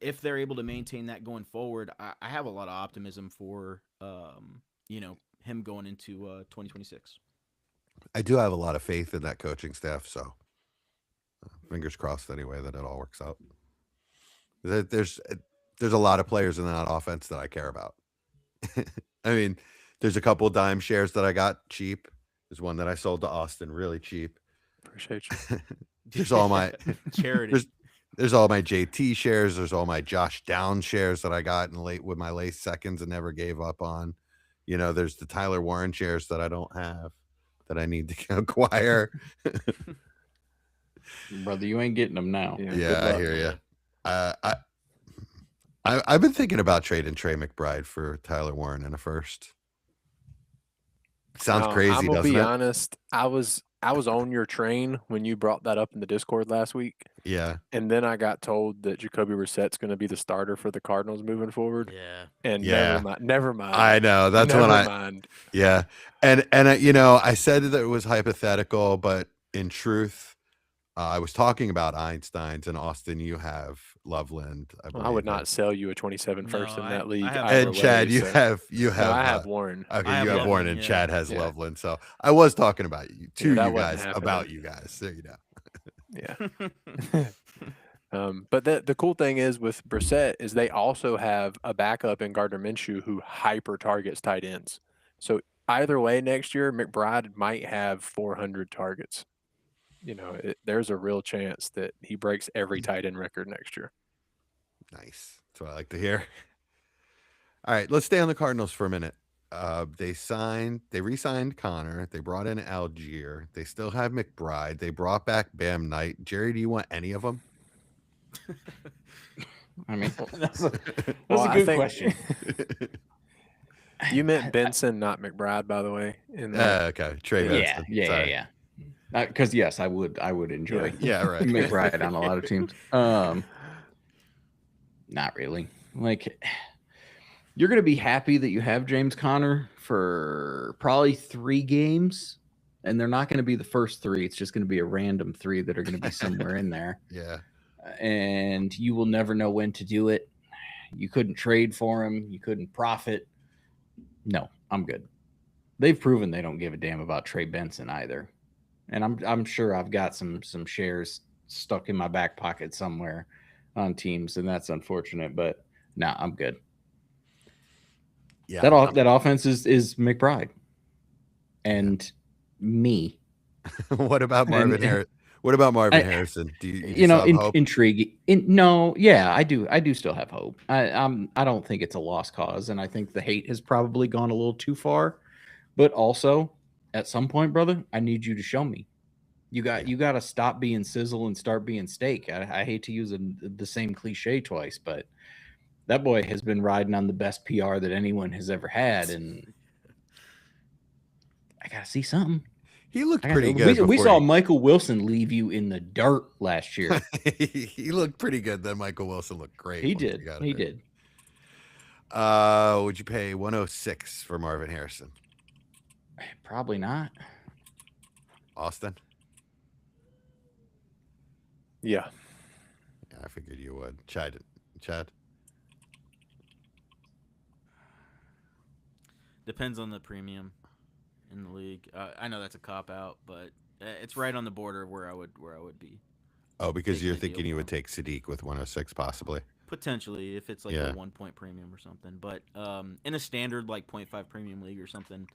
[SPEAKER 4] If they're able to maintain that going forward, I have a lot of optimism for him going into 2026.
[SPEAKER 1] I do have a lot of faith in that coaching staff, so fingers crossed anyway that it all works out. There's a lot of players in that offense that I care about. I mean, there's a couple dime shares that I got cheap. There's one that I sold to Austin really cheap.
[SPEAKER 3] Appreciate you.
[SPEAKER 1] There's all my
[SPEAKER 4] charity.
[SPEAKER 1] There's all my JT shares. There's all my Josh Downs shares that I got with my late seconds and never gave up on. There's the Tyler Warren shares that I don't have that I need to acquire.
[SPEAKER 2] Brother, you ain't getting them now.
[SPEAKER 1] Yeah, I hear you. I've been thinking about trading Trey McBride for Tyler Warren in a first. Sounds crazy,
[SPEAKER 3] I'm gonna
[SPEAKER 1] doesn't
[SPEAKER 3] be
[SPEAKER 1] it?
[SPEAKER 3] honest. I was on your train when you brought that up in the Discord last week.
[SPEAKER 1] Yeah.
[SPEAKER 3] And then I got told that Jacoby Brissett's going to be the starter for the Cardinals moving forward.
[SPEAKER 4] Yeah.
[SPEAKER 3] And
[SPEAKER 1] Yeah.
[SPEAKER 3] never mind.
[SPEAKER 1] I know. That's
[SPEAKER 3] never
[SPEAKER 1] when
[SPEAKER 3] mind.
[SPEAKER 1] Yeah. And I said that it was hypothetical, but in truth, I was talking about Einstein's, and Austin, you have Loveland.
[SPEAKER 3] I would not sell you a 27 first in that league.
[SPEAKER 1] And Chad, you have.
[SPEAKER 3] No, I have Warren.
[SPEAKER 1] Okay, you have Warren, and
[SPEAKER 4] yeah.
[SPEAKER 1] Chad has Loveland. So I was talking about you guys, about you guys. There you go.
[SPEAKER 3] Yeah. But the cool thing is with Brissett is they also have a backup in Gardner Minshew who hyper targets tight ends. So either way, next year McBride might have 400 targets. There's a real chance that he breaks every tight end record next year.
[SPEAKER 1] Nice. That's what I like to hear. All right, let's stay on the Cardinals for a minute. They re-signed Connor. They brought in Algier. They still have McBride. They brought back Bam Knight. Jerry, do you want any of them?
[SPEAKER 2] I mean, that's a good question.
[SPEAKER 3] You meant Benson, not McBride, by the way.
[SPEAKER 1] Okay, Trey Benson.
[SPEAKER 2] Yeah. Because yes, I would enjoy.
[SPEAKER 1] Yeah, right.
[SPEAKER 2] McBride on a lot of teams. Not really. Like, you're gonna be happy that you have James Conner for probably 3 games, and they're not gonna be the first 3. It's just gonna be a random 3 that are gonna be somewhere in there.
[SPEAKER 1] Yeah.
[SPEAKER 2] And you will never know when to do it. You couldn't trade for him. You couldn't profit. No, I'm good. They've proven they don't give a damn about Trey Benson either. And I'm sure I've got some shares stuck in my back pocket somewhere on teams, and that's unfortunate. But no, I'm good.
[SPEAKER 1] Yeah,
[SPEAKER 2] that offense is McBride and me.
[SPEAKER 1] What about Marvin Harrison? What about Marvin Harrison? Do you
[SPEAKER 2] intriguing? Yeah, I do still have hope. I don't think it's a lost cause, and I think the hate has probably gone a little too far. But also, at some point, brother, I need you to show me. You got to stop being sizzle and start being steak. I hate to use the same cliche twice, but that boy has been riding on the best PR that anyone has ever had, and gotta see something.
[SPEAKER 1] He looked pretty good.
[SPEAKER 2] We
[SPEAKER 1] before
[SPEAKER 2] saw Michael Wilson leave you in the dirt last year.
[SPEAKER 1] he looked pretty good. Then Michael Wilson looked great.
[SPEAKER 2] He
[SPEAKER 1] once
[SPEAKER 2] did.
[SPEAKER 1] got
[SPEAKER 2] He
[SPEAKER 1] hurt.
[SPEAKER 2] did.
[SPEAKER 1] Would you pay 106 for Marvin Harrison?
[SPEAKER 2] Probably not.
[SPEAKER 1] Austin?
[SPEAKER 3] Yeah.
[SPEAKER 1] Yeah, I figured you would. Chad?
[SPEAKER 4] Depends on the premium in the league. I know that's a cop out, but it's right on the border of where I would be.
[SPEAKER 1] Oh, because
[SPEAKER 4] Taking
[SPEAKER 1] you're
[SPEAKER 4] a
[SPEAKER 1] thinking
[SPEAKER 4] deal
[SPEAKER 1] you would
[SPEAKER 4] from.
[SPEAKER 1] take Sadiq with 106 possibly.
[SPEAKER 4] Potentially, if it's like
[SPEAKER 1] Yeah.
[SPEAKER 4] a 1 point premium or something. But in a standard like 0.5 premium league or something,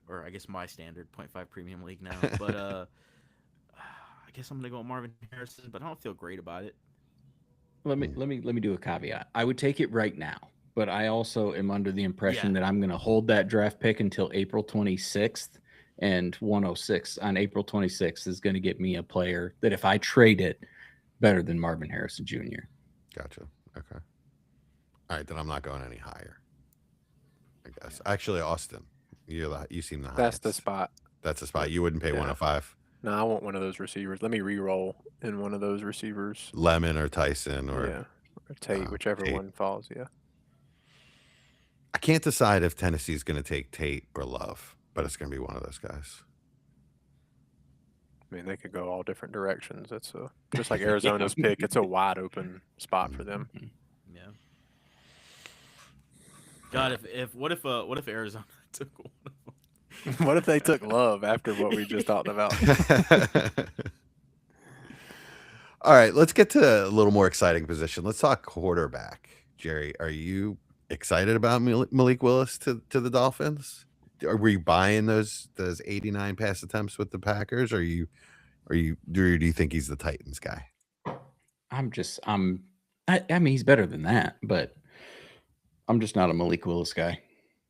[SPEAKER 4] or I guess my standard 0.5 premium league now. But I guess I'm gonna go with Marvin Harrison, but I don't feel great about it.
[SPEAKER 2] Let me do a caveat. I would take it right now, but I also am under the impression that I'm going to hold that draft pick until April 26th, and 106 on April 26th is going to get me a player that if I trade it, better than Marvin Harrison Jr.
[SPEAKER 1] Gotcha. Okay. All right, then I'm not going any higher. I guess. Actually, Austin, you seem the highest.
[SPEAKER 3] That's the spot.
[SPEAKER 1] That's the spot. You wouldn't pay 105.
[SPEAKER 3] No, I want one of those receivers. Let me re-roll in one of those receivers.
[SPEAKER 1] Lemon or Tyson or
[SPEAKER 3] or Tate, whichever
[SPEAKER 1] Tate.
[SPEAKER 3] one falls. Yeah.
[SPEAKER 1] I can't decide if Tennessee's going to take Tate or Love, but it's going to be one of those guys.
[SPEAKER 3] I mean, they could go all different directions. It's just like Arizona's pick. It's a wide open spot for them.
[SPEAKER 4] Yeah. God, what if Arizona took one of them?
[SPEAKER 3] What if they took Love after what we just talked about?
[SPEAKER 1] All right, let's get to a little more exciting position. Let's talk quarterback. Jerry, are you excited about Malik Willis to the Dolphins? Were you buying those 89 pass attempts with the Packers? Or do you think he's the Titans guy?
[SPEAKER 2] I mean, he's better than that, but I'm just not a Malik Willis guy.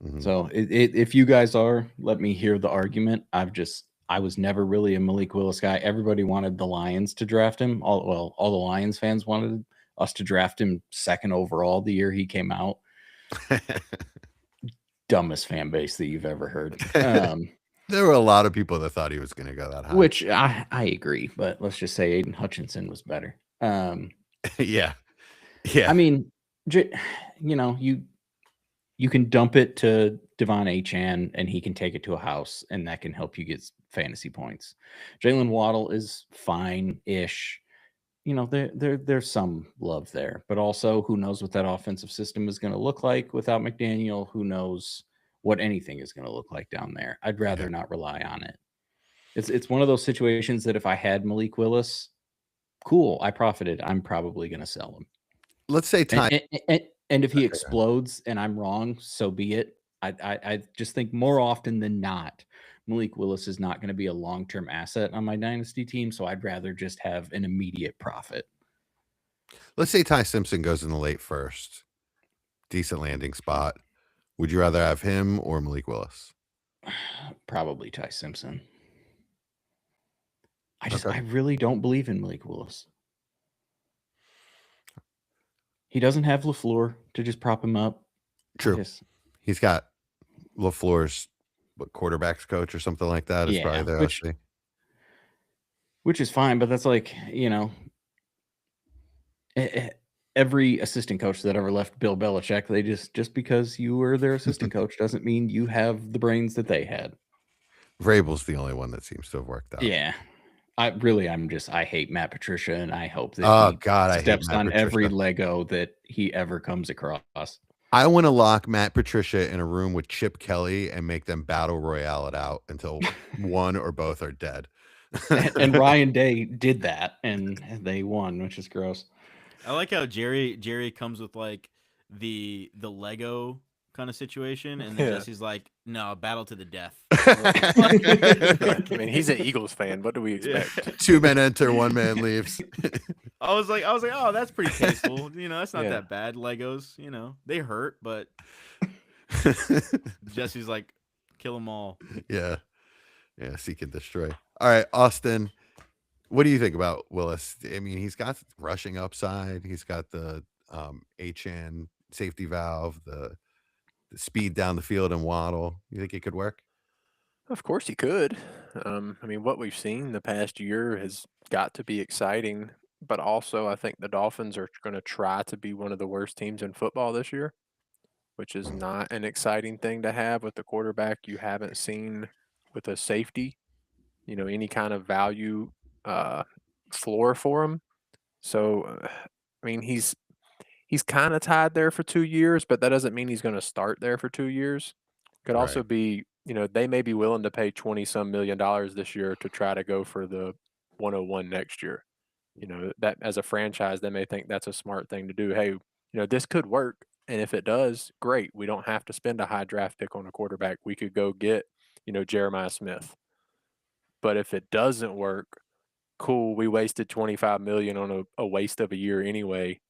[SPEAKER 1] Mm-hmm.
[SPEAKER 2] So if you guys are, let me hear the argument. I was never really a Malik Willis guy. Everybody wanted the Lions to draft him. All the Lions fans wanted us to draft him second overall the year he came out. Dumbest fan base that you've ever heard.
[SPEAKER 1] There were a lot of people that thought he was going to go that high.
[SPEAKER 2] Which I agree, but let's just say Aiden Hutchinson was better.
[SPEAKER 1] Yeah.
[SPEAKER 2] I mean, you can dump it to Devon Achane and he can take it to a house and that can help you get fantasy points. Jalen Waddle is fine-ish. There's some love there, but also who knows what that offensive system is going to look like without McDaniel? Who knows what anything is going to look like down there? I'd rather not rely on it. It's one of those situations that if I had Malik Willis, cool, I profited. I'm probably going to sell him.
[SPEAKER 1] Let's say
[SPEAKER 2] and if he explodes and I'm wrong, so be it. I just think more often than not, Malik Willis is not going to be a long-term asset on my dynasty team, so I'd rather just have an immediate profit.
[SPEAKER 1] Let's say Ty Simpson goes in the late first. Decent landing spot. Would you rather have him or Malik Willis?
[SPEAKER 2] Probably Ty Simpson. I really don't believe in Malik Willis. He doesn't have LaFleur to just prop him up.
[SPEAKER 1] True. He's got LaFleur's quarterbacks coach or something like that. Is probably their OC.
[SPEAKER 2] Which is fine, but that's like, every assistant coach that ever left Bill Belichick, they just because you were their assistant coach doesn't mean you have the brains that they had.
[SPEAKER 1] Vrabel's the only one that seems to have worked out.
[SPEAKER 2] Yeah. I hate Matt Patricia, and I hope that he steps on every Lego that he ever comes across.
[SPEAKER 1] I want to lock Matt Patricia in a room with Chip Kelly and make them battle royale it out until one or both are dead.
[SPEAKER 2] and Ryan Day did that, and they won, which is gross.
[SPEAKER 4] I like how Jerry comes with like the Lego kind of situation, and then Jesse's like, "No, battle to the death."
[SPEAKER 3] I mean, he's an Eagles fan. What do we expect?
[SPEAKER 1] Yeah. 2 men enter, 1 man leaves.
[SPEAKER 4] I was like, oh, that's pretty tasteful. That's not that bad. Legos, they hurt, but Jesse's like, kill them all.
[SPEAKER 1] Yeah, seek and destroy. All right, Austin, what do you think about Willis? I mean, he's got rushing upside. He's got the Achane safety valve, the speed down the field and Waddle. You think it could work?
[SPEAKER 3] Of course he could. I mean, what we've seen the past year has got to be exciting, but also I think the Dolphins are going to try to be one of the worst teams in football this year, which is not an exciting thing to have with the quarterback you haven't seen with a safety, any kind of value uh, floor for him. So, I mean, he's kind of tied there for 2 years, but that doesn't mean he's going to start there for 2 years. Could also
[SPEAKER 1] Right.
[SPEAKER 3] be, they may be willing to pay 20 some $million this year to try to go for the 101 next year. That as a franchise, they may think that's a smart thing to do. Hey, this could work. And if it does, great. We don't have to spend a high draft pick on a quarterback. We could go get, Jeremiah Smith. But if it doesn't work, cool. We wasted 25 million on a waste of a year anyway,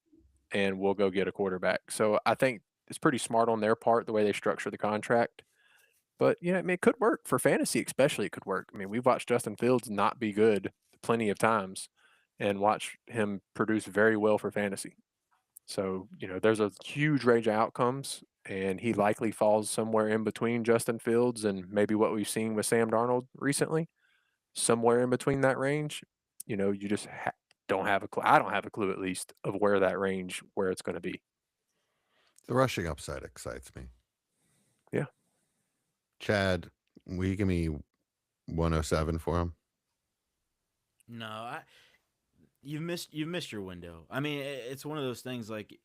[SPEAKER 3] and we'll go get a quarterback. So I think it's pretty smart on their part the way they structure the contract. But I mean, it could work for fantasy, especially. It could work. I mean, we've watched Justin Fields not be good plenty of times, and watch him produce very well for fantasy. So there's a huge range of outcomes, and he likely falls somewhere in between Justin Fields and maybe what we've seen with Sam Darnold recently. Somewhere in between that range, you just don't have a clue. I don't have a clue, at least, of where that range, where it's going to be.
[SPEAKER 1] The rushing upside excites me.
[SPEAKER 3] Yeah.
[SPEAKER 1] Chad, will you give me 107 for him?
[SPEAKER 4] No, you've missed your window. I mean, it's one of those things like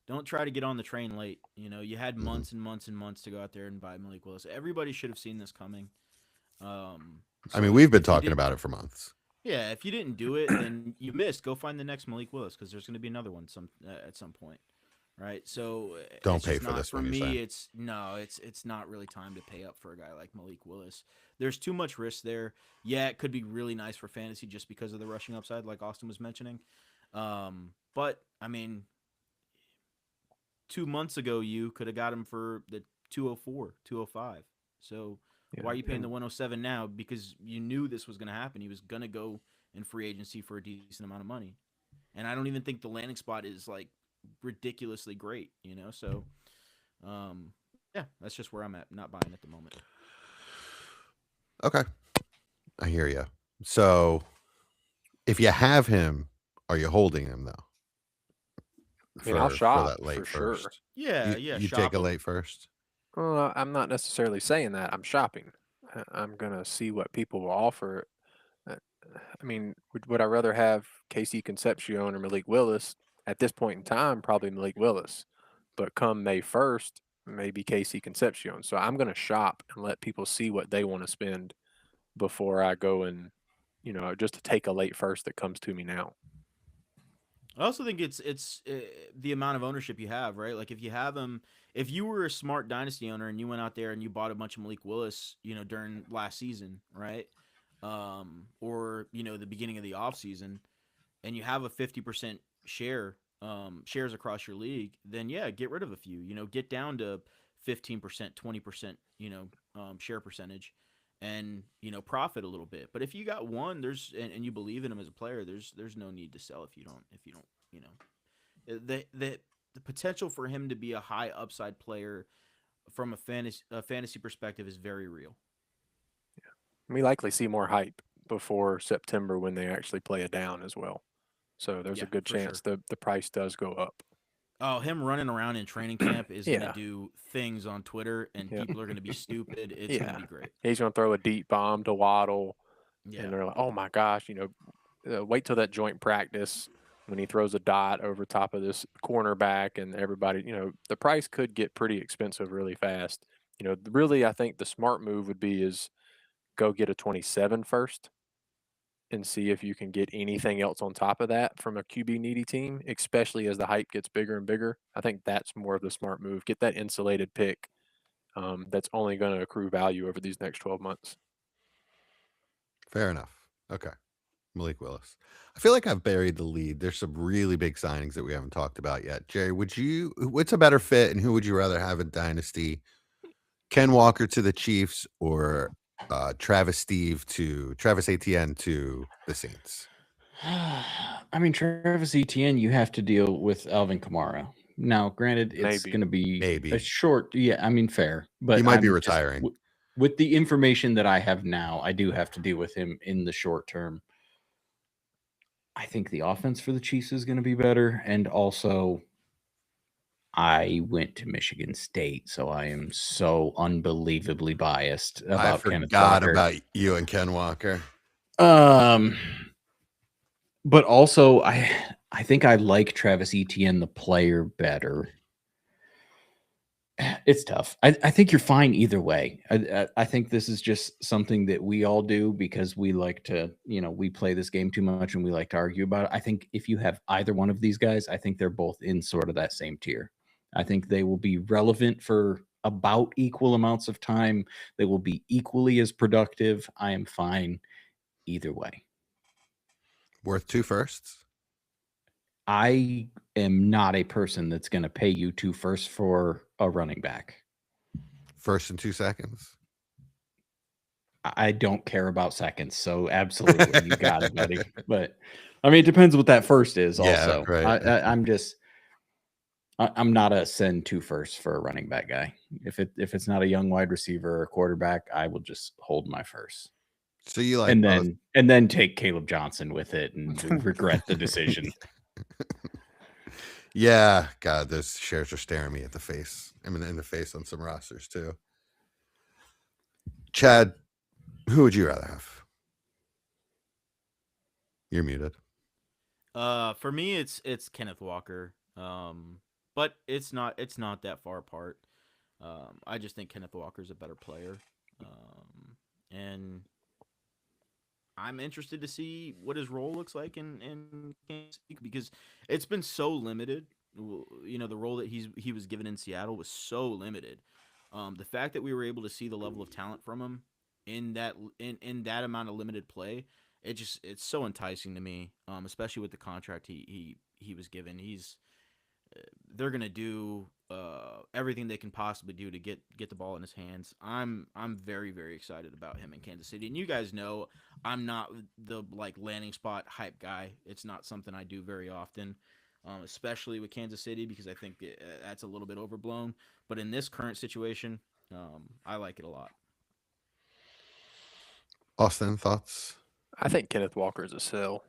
[SPEAKER 4] don't try to get on the train late. You had months and months and months to go out there and buy Malik Willis. Everybody should have seen this coming.
[SPEAKER 1] I mean, we've been talking about it for months.
[SPEAKER 4] Yeah, if you didn't do it, then you missed. Go find the next Malik Willis because there's going to be another one at some point, right? So
[SPEAKER 1] Don't
[SPEAKER 4] it's
[SPEAKER 1] pay
[SPEAKER 4] just
[SPEAKER 1] for
[SPEAKER 4] not,
[SPEAKER 1] this
[SPEAKER 4] for
[SPEAKER 1] one, you're
[SPEAKER 4] me.
[SPEAKER 1] saying?
[SPEAKER 4] It's not really time to pay up for a guy like Malik Willis. There's too much risk there. Yeah, it could be really nice for fantasy just because of the rushing upside, like Austin was mentioning. But I mean, 2 months ago you could have got him for the 204, 205. So why are you paying the 107 now? Because you knew this was going to happen. He was going to go in free agency for a decent amount of money. And I don't even think the landing spot is like ridiculously great, So, yeah, that's just where I'm at. Not buying at the moment.
[SPEAKER 1] Okay. I hear you. So if you have him, are you holding him though?
[SPEAKER 3] I mean, I'll shop
[SPEAKER 1] that late
[SPEAKER 3] for
[SPEAKER 1] first.
[SPEAKER 3] sure.
[SPEAKER 4] Yeah,
[SPEAKER 1] You
[SPEAKER 4] shop
[SPEAKER 1] take a
[SPEAKER 4] him.
[SPEAKER 1] late first?
[SPEAKER 3] Well, I'm not necessarily saying that. I'm shopping. I'm going to see what people will offer. I mean, would I rather have Casey Concepcion or Malik Willis? At this point in time, probably Malik Willis. But come May 1st, maybe Casey Concepcion. So I'm going to shop and let people see what they want to spend before I go and, just to take a late first that comes to me now.
[SPEAKER 4] I also think it's the amount of ownership you have, right? Like if you have him, if you were a smart dynasty owner and you went out there and you bought a bunch of Malik Willis, during last season, right? Or the beginning of the off season, and you have a 50% shares across your league, then yeah, get rid of a few. Get down to 15%, 20%, share percentage, and profit a little bit. But if you got one, and you believe in him as a player, there's no need to sell if you don't the potential for him to be a high upside player from a fantasy perspective is very real.
[SPEAKER 3] We likely see more hype before September when they actually play it down as well. So there's a good chance the price does go up.
[SPEAKER 4] Oh, him running around in training camp is going to do things on Twitter, and people are going to be stupid. It's going to be great.
[SPEAKER 3] He's going to throw a deep bomb to Waddle,
[SPEAKER 4] Yeah.
[SPEAKER 3] and they're like, oh my gosh, wait till that joint practice when he throws a dot over top of this cornerback, and everybody, the price could get pretty expensive really fast. Really, I think the smart move would be is go get a 27 first and see if you can get anything else on top of that from a QB needy team, especially as the hype gets bigger and bigger. I think that's more of the smart move. Get that insulated pick that's only going to accrue value over these next 12 months.
[SPEAKER 1] Fair enough. Okay. Malik Willis. I feel like I've buried the lead. There's some really big signings that we haven't talked about yet. Jerry, what's a better fit, and who would you rather have in Dynasty? Ken Walker to the Chiefs or Travis Etienne to the Saints?
[SPEAKER 2] I mean, Travis Etienne, you have to deal with Alvin Kamara. Now, granted, it's going to be a short. Yeah, I mean, fair, but
[SPEAKER 1] he might be retiring.
[SPEAKER 2] with the information that I have now, I do have to deal with him in the short term. I think the offense for the Chiefs is going to be better. And also, I went to Michigan State, so I am so unbelievably biased
[SPEAKER 1] I
[SPEAKER 2] about Kenneth
[SPEAKER 1] forgot
[SPEAKER 2] Walker.
[SPEAKER 1] about you and Ken Walker.
[SPEAKER 2] But also, I think I like Travis Etienne, the player, better. It's tough. I think you're fine either way. I think this is just something that we all do because we like to, we play this game too much and we like to argue about it. I think if you have either one of these guys, I think they're both in sort of that same tier. I think they will be relevant for about equal amounts of time. They will be equally as productive. I am fine either way.
[SPEAKER 1] Worth 2 firsts?
[SPEAKER 2] I am not a person that's going to pay you 2 firsts for a running back.
[SPEAKER 1] 1st and 2 seconds.
[SPEAKER 2] I don't care about seconds, so absolutely, you got it, buddy. But I mean, it depends what that first is. Also,
[SPEAKER 1] right.
[SPEAKER 2] I'm not a send 2 firsts for a running back guy. If it's not a young wide receiver or quarterback, I will just hold my first.
[SPEAKER 1] So you like
[SPEAKER 2] and then take Caleb Johnson with it and regret the decision.
[SPEAKER 1] Yeah, God, those shares are staring me at the face. I mean, in the face on some rosters too. Chad, who would you rather have? You're muted.
[SPEAKER 4] For me, it's Kenneth Walker. But it's not that far apart. I just think Kenneth Walker's a better player. And I'm interested to see what his role looks like in Kansas City because it's been so limited. The role that he was given in Seattle was so limited. The fact that we were able to see the level of talent from him in that amount of limited play, it's so enticing to me. Especially with the contract he was given. They're gonna do everything they can possibly do to get the ball in his hands. I'm very, very excited about him in Kansas City, and you guys know I'm not the landing spot hype guy. It's not something I do very often, especially with Kansas City because I think that's a little bit overblown. But in this current situation, I like it a lot.
[SPEAKER 1] Austin, thoughts?
[SPEAKER 3] I think Kenneth Walker is a sell.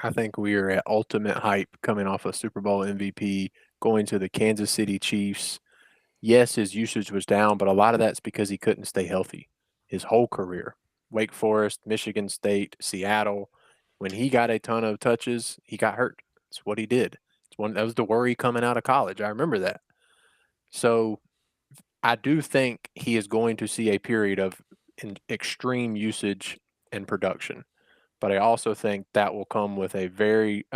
[SPEAKER 3] I think we are at ultimate hype coming off a Super Bowl MVP, going to the Kansas City Chiefs. Yes, his usage was down, but a lot of that's because he couldn't stay healthy his whole career. Wake Forest, Michigan State, Seattle. When he got a ton of touches, he got hurt. That's what he did. That was the worry coming out of college. I remember that. So I do think he is going to see a period of extreme usage and production. But I also think that will come with a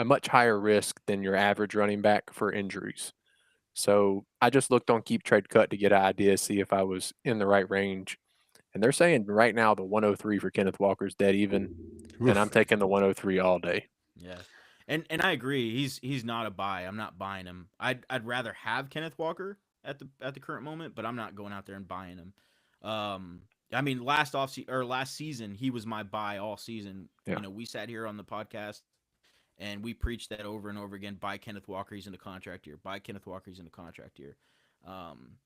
[SPEAKER 3] much higher risk than your average running back for injuries. So I just looked on Keep Trade Cut to get an idea, see if I was in the right range. And they're saying right now the 103 for Kenneth Walker's dead even, and I'm taking the 103 all day.
[SPEAKER 4] Yeah, and I agree. He's not a buy. I'm not buying him. I'd rather have Kenneth Walker at the current moment, but I'm not going out there and buying him. I mean, last season, he was my buy all season.
[SPEAKER 3] Yeah.
[SPEAKER 4] We sat here on the podcast and we preached that over and over again. Buy Kenneth Walker, he's in the contract year. Buy Kenneth Walker, he's in the contract year.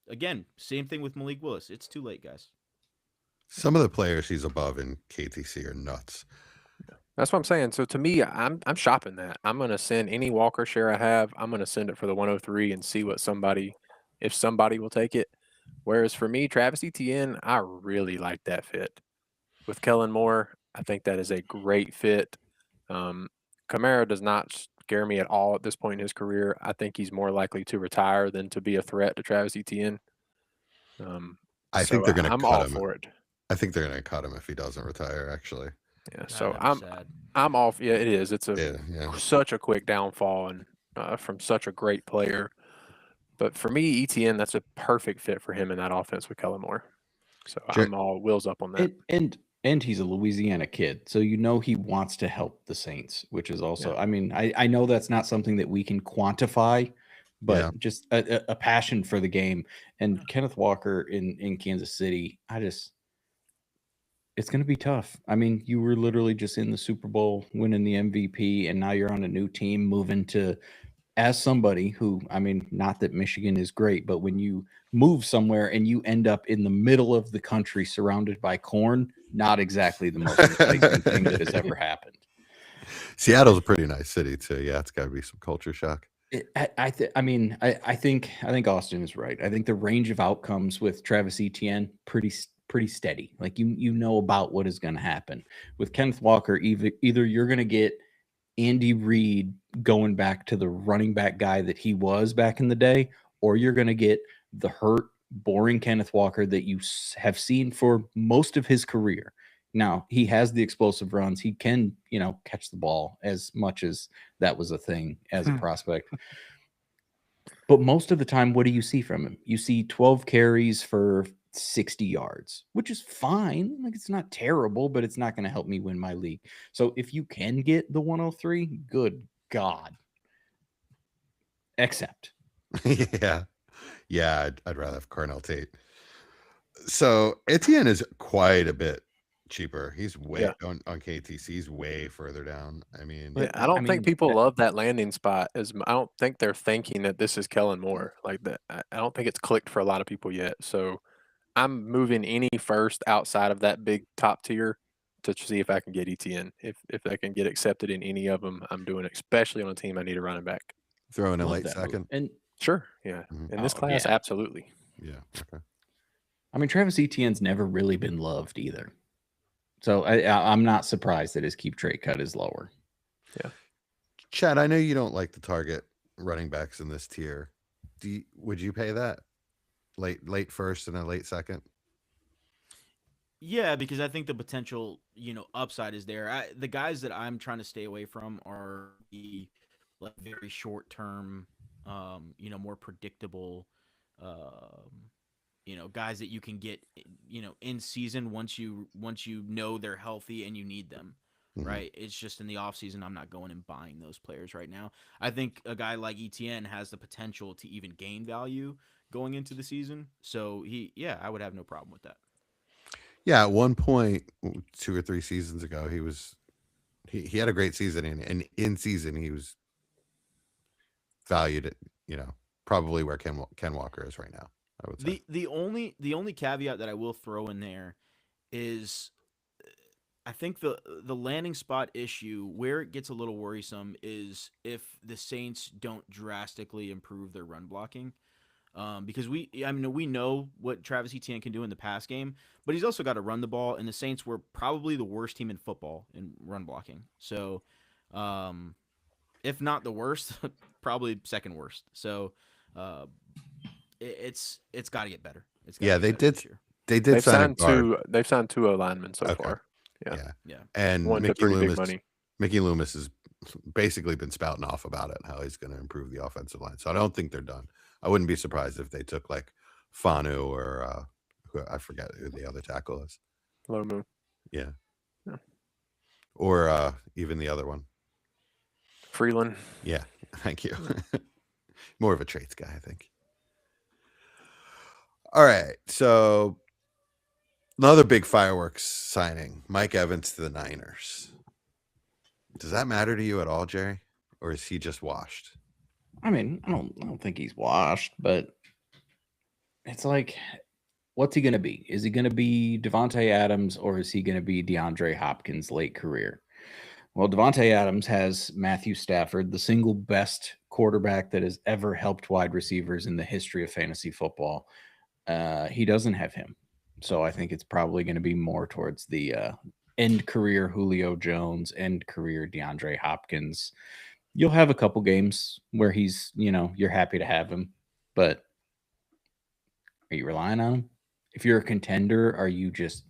[SPEAKER 4] Again, same thing with Malik Willis. It's too late, guys.
[SPEAKER 1] Some of the players he's above in KTC are nuts.
[SPEAKER 3] That's what I'm saying. So to me, I'm shopping that. I'm going to send any Walker share I have. I'm going to send it for the 103 and see if somebody will take it. Whereas for me, Travis Etienne, I really like that fit. With Kellen Moore, I think that is a great fit. Kamara does not scare me at all at this point in his career. I think he's more likely to retire than to be a threat to Travis Etienne.
[SPEAKER 1] I think they're going to cut him.
[SPEAKER 3] I'm all for it.
[SPEAKER 1] I think they're going to cut him if he doesn't retire, actually.
[SPEAKER 3] Yeah, so I'm off. Yeah, it is. It's such a quick downfall and from such a great player. But for me, Etienne, that's a perfect fit for him in that offense with Kellen Moore. So I'm all wheels up on that.
[SPEAKER 2] And he's a Louisiana kid, so he wants to help the Saints, which is also. Yeah. I mean, I know that's not something that we can quantify, but just a passion for the game. And Kenneth Walker in Kansas City, it's going to be tough. I mean, you were literally just in the Super Bowl, winning the MVP, and now you're on a new team, moving to as somebody who, I mean, not that Michigan is great, but when you move somewhere and you end up in the middle of the country surrounded by corn, not exactly the most enticing thing that has ever happened.
[SPEAKER 1] Seattle's a pretty nice city too. Yeah, it's got to be some culture shock.
[SPEAKER 2] I think Austin is right. I think the range of outcomes with Travis Etienne pretty steady. Like you know about what is going to happen with Kenneth Walker. Either you're going to get Andy Reid going back to the running back guy that he was back in the day, or you're going to get the hurt, boring Kenneth Walker that you have seen for most of his career. Now, he has the explosive runs. He can, catch the ball as much as that was a thing as a prospect. But most of the time, what do you see from him? You see 12 carries for 60 yards, which is fine. Like, it's not terrible, but it's not going to help me win my league. So if you can get the 103, good God. Except.
[SPEAKER 1] Yeah. I'd rather have Cornell Tate. So Etienne is quite a bit cheaper. He's way on KTC. He's way further down. I mean,
[SPEAKER 3] I don't think people love that landing spot. I don't think they're thinking that this is Kellen Moore like that. I don't think it's clicked for a lot of people yet. So I'm moving any first outside of that big top tier to see if I can get ETN. If I can get accepted in any of them, I'm doing it, especially on a team I need a running back.
[SPEAKER 1] Throw in a late second.
[SPEAKER 2] And
[SPEAKER 3] sure, yeah. In this class, absolutely.
[SPEAKER 1] Yeah. Okay.
[SPEAKER 2] I mean, Travis Etienne's never really been loved either. So I'm not surprised that his keep trade cut is lower.
[SPEAKER 3] Yeah.
[SPEAKER 1] Chad, I know you don't like to target running backs in this tier. Would you pay that? Late first and a late second?
[SPEAKER 4] Yeah, because I think the potential, upside is there. The guys that I'm trying to stay away from are the very short term, more predictable, guys that you can get, in season once you know they're healthy and you need them. Mm-hmm. Right. It's just in the off season, I'm not going and buying those players right now. I think a guy like ETN has the potential to even gain value going into the season. So I would have no problem with that.
[SPEAKER 1] Yeah. At one point, 2 or 3 seasons ago, he had a great season and in season, he was valued at, probably where Ken Walker is right now. I would say
[SPEAKER 4] the only caveat that I will throw in there is I think the landing spot issue where it gets a little worrisome is if the Saints don't drastically improve their run blocking. Because we know what Travis Etienne can do in the pass game, but he's also got to run the ball, and the Saints were probably the worst team in football in run blocking. So, if not the worst, probably second worst. So, it's got to get better.
[SPEAKER 1] They've
[SPEAKER 3] signed 2 linemen so far.
[SPEAKER 1] Yeah. And
[SPEAKER 3] one
[SPEAKER 1] Mickey
[SPEAKER 3] pretty
[SPEAKER 1] Loomis,
[SPEAKER 3] big money.
[SPEAKER 1] Mickey Loomis has basically been spouting off about it, how he's going to improve the offensive line. So I don't think they're done. I wouldn't be surprised if they took like Fanu or I forget who the other tackle is.
[SPEAKER 3] Low Moon.
[SPEAKER 1] Yeah. Or even the other one.
[SPEAKER 3] Freeland.
[SPEAKER 1] Yeah. Thank you. More of a traits guy, I think. All right. So another big fireworks signing, Mike Evans to the Niners. Does that matter to you at all, Jerry? Or is he just washed?
[SPEAKER 2] I mean, I don't think he's washed, but it's like, what's he going to be? Is he going to be Devontae Adams or is he going to be DeAndre Hopkins' late career? Well, Devontae Adams has Matthew Stafford, the single best quarterback that has ever helped wide receivers in the history of fantasy football. He doesn't have him. So I think it's probably going to be more towards the end career Julio Jones, end career DeAndre Hopkins. You'll have a couple games where he's, you're happy to have him, but are you relying on him? If you're a contender, are you just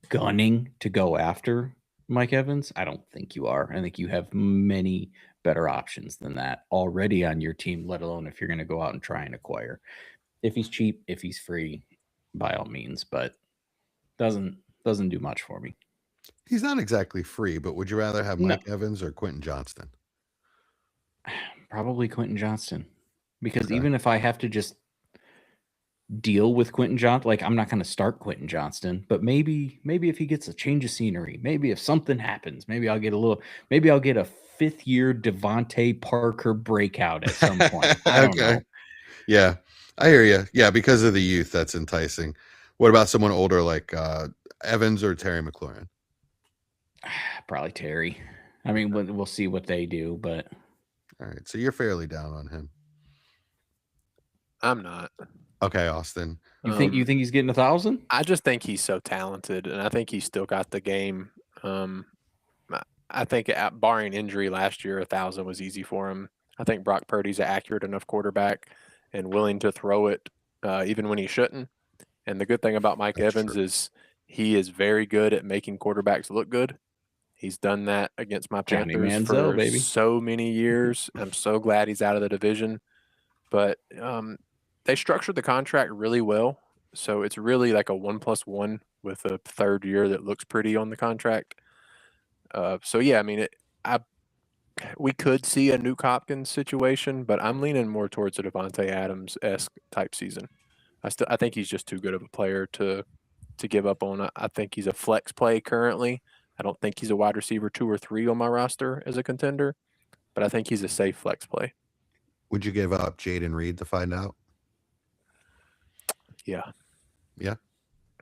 [SPEAKER 2] gunning to go after Mike Evans? I don't think you are. I think you have many better options than that already on your team, let alone if you're going to go out and try and acquire. If he's cheap, if he's free, by all means, but doesn't do much for me.
[SPEAKER 1] He's not exactly free, but would you rather have Mike Evans or Quentin Johnston?
[SPEAKER 2] Probably Quentin Johnston, because even if I have to just deal with Quentin Johnston. Like, I'm not going to start Quentin Johnston, but maybe if he gets a change of scenery, maybe if something happens, maybe I'll get a fifth-year Devontae Parker breakout at some point. I don't know.
[SPEAKER 1] Yeah, I hear you. Yeah, because of the youth, that's enticing. What about someone older like Evans or Terry McLaurin?
[SPEAKER 2] Probably Terry. I mean, we'll see what they do, but
[SPEAKER 1] all right. So you're fairly down on him.
[SPEAKER 3] I'm not.
[SPEAKER 1] Okay, Austin.
[SPEAKER 2] you think he's getting 1,000?
[SPEAKER 3] I just think he's so talented, and I think he's still got the game. I think barring injury last year, 1,000 was easy for him. I think Brock Purdy's an accurate enough quarterback and willing to throw it even when he shouldn't. And the good thing about Mike Evans is he is very good at making quarterbacks look good. He's done that against my
[SPEAKER 2] Johnny
[SPEAKER 3] Panthers
[SPEAKER 2] Manziel,
[SPEAKER 3] for
[SPEAKER 2] baby.
[SPEAKER 3] so many years. I'm so glad he's out of the division. But they structured the contract really well. So it's really like a 1+1 with a third year that looks pretty on the contract. So yeah, I mean, we could see a Nuke Hopkins situation, but I'm leaning more towards a Devontae Adams-esque type season. I think he's just too good of a player to give up on. I think he's a flex play currently. I don't think he's a wide receiver 2 or 3 on my roster as a contender, but I think he's a safe flex play.
[SPEAKER 1] Would you give up Jaden Reed to find out?
[SPEAKER 3] Yeah.
[SPEAKER 1] Yeah?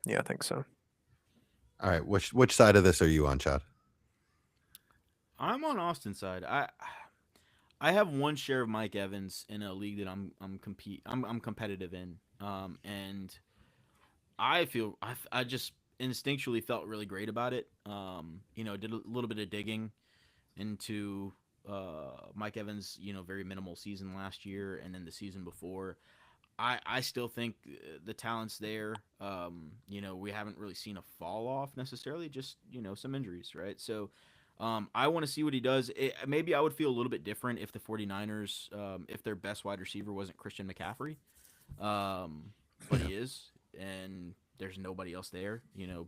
[SPEAKER 3] Yeah, I think so.
[SPEAKER 1] All right. Which side of this are you on, Chad?
[SPEAKER 4] I'm on Austin's side. I have one share of Mike Evans in a league that I'm competitive in, and I feel I just instinctually felt really great about it. Did a little bit of digging into Mike Evans, very minimal season last year, and then the season before. I still think the talent's there. We haven't really seen a fall off necessarily, just some injuries, right? So. I want to see what he does. Maybe I would feel a little bit different if the 49ers, if their best wide receiver wasn't Christian McCaffrey. But he is, and there's nobody else there.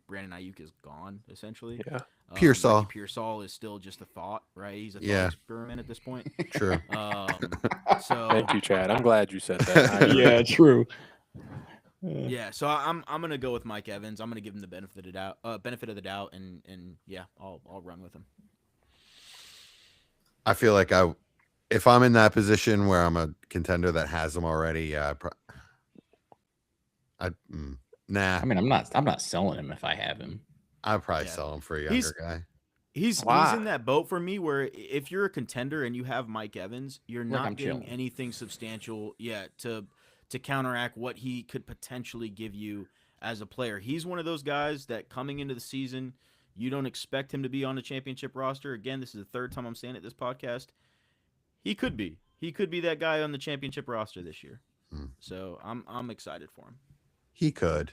[SPEAKER 4] Brandon Ayuk is gone, essentially.
[SPEAKER 3] Yeah.
[SPEAKER 1] Pearsall.
[SPEAKER 4] Pearsall is still just a thought, right? He's a thought experiment at this point.
[SPEAKER 1] True.
[SPEAKER 4] So
[SPEAKER 3] Thank you, Chad. I'm glad you said that.
[SPEAKER 2] Yeah, true.
[SPEAKER 4] Yeah, so I'm gonna go with Mike Evans. I'm gonna give him the benefit of the doubt, and yeah, I'll run with him.
[SPEAKER 1] I feel like if I'm in that position where I'm a contender that has him already, nah.
[SPEAKER 2] I mean, I'm not selling him if I have him.
[SPEAKER 1] I'd probably sell him for a younger guy.
[SPEAKER 4] He's
[SPEAKER 3] Why?
[SPEAKER 4] in that boat for me where if you're a contender and you have Mike Evans, you're
[SPEAKER 2] I'm
[SPEAKER 4] not getting
[SPEAKER 2] chilling.
[SPEAKER 4] anything substantial yet to counteract what he could potentially give you as a player. He's one of those guys that coming into the season, you don't expect him to be on a championship roster. Again, this is the third time I'm saying it this podcast. He could be. He could be that guy on the championship roster this year. So I'm excited for him.
[SPEAKER 1] He could.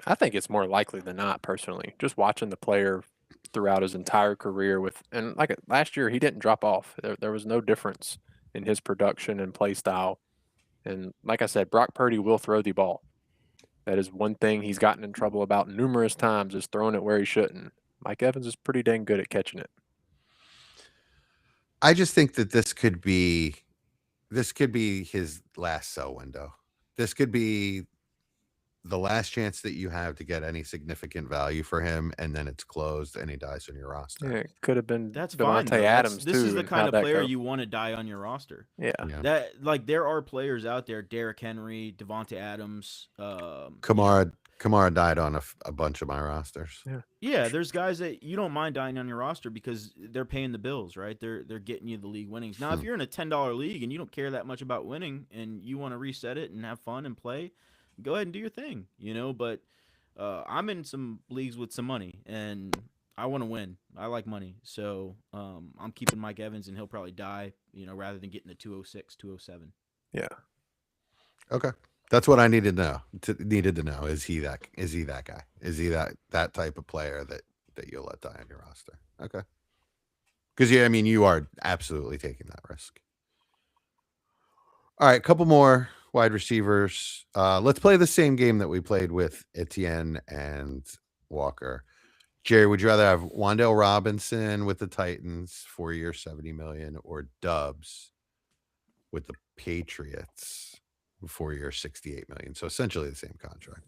[SPEAKER 3] I think it's more likely than not, personally. Just watching the player throughout his entire career and like last year, he didn't drop off. There was no difference in his production and play style. And like I said, Brock Purdy will throw the ball. That is one thing he's gotten in trouble about numerous times, is throwing it where he shouldn't. Mike Evans is pretty dang good at catching it.
[SPEAKER 1] I just think that this could be his last sell window. This could be the last chance that you have to get any significant value for him, and then it's closed and he dies on your roster.
[SPEAKER 3] Yeah, it could have been
[SPEAKER 4] That's fine.
[SPEAKER 3] Devontae
[SPEAKER 4] Though.
[SPEAKER 3] Adams
[SPEAKER 4] This
[SPEAKER 3] too.
[SPEAKER 4] is the
[SPEAKER 3] and
[SPEAKER 4] kind
[SPEAKER 3] how'd
[SPEAKER 4] of
[SPEAKER 3] that
[SPEAKER 4] player
[SPEAKER 3] go?
[SPEAKER 4] you want to die on your roster.
[SPEAKER 3] Yeah.
[SPEAKER 4] That there are players out there, Derrick Henry, Devontae Adams,
[SPEAKER 1] Kamara died on a bunch of my rosters.
[SPEAKER 4] Yeah, there's guys that you don't mind dying on your roster because they're paying the bills, right? They're getting you the league winnings. Now, if you're in a $10 league and you don't care that much about winning and you want to reset it and have fun and play, go ahead and do your thing, But I'm in some leagues with some money and I want to win. I like money, so I'm keeping Mike Evans and he'll probably die, rather than getting the 206, 207.
[SPEAKER 3] Yeah.
[SPEAKER 1] Okay. That's what I needed to know. Is he that guy? Is he that type of player that you'll let die on your roster? Okay. Because you are absolutely taking that risk. All right, a couple more wide receivers. Let's play the same game that we played with Etienne and Walker. Jerry, would you rather have Wan'Dale Robinson with the Titans, 4 years, $70 million, or Dubs with the Patriots 4 years, $68 million. So essentially the same contract.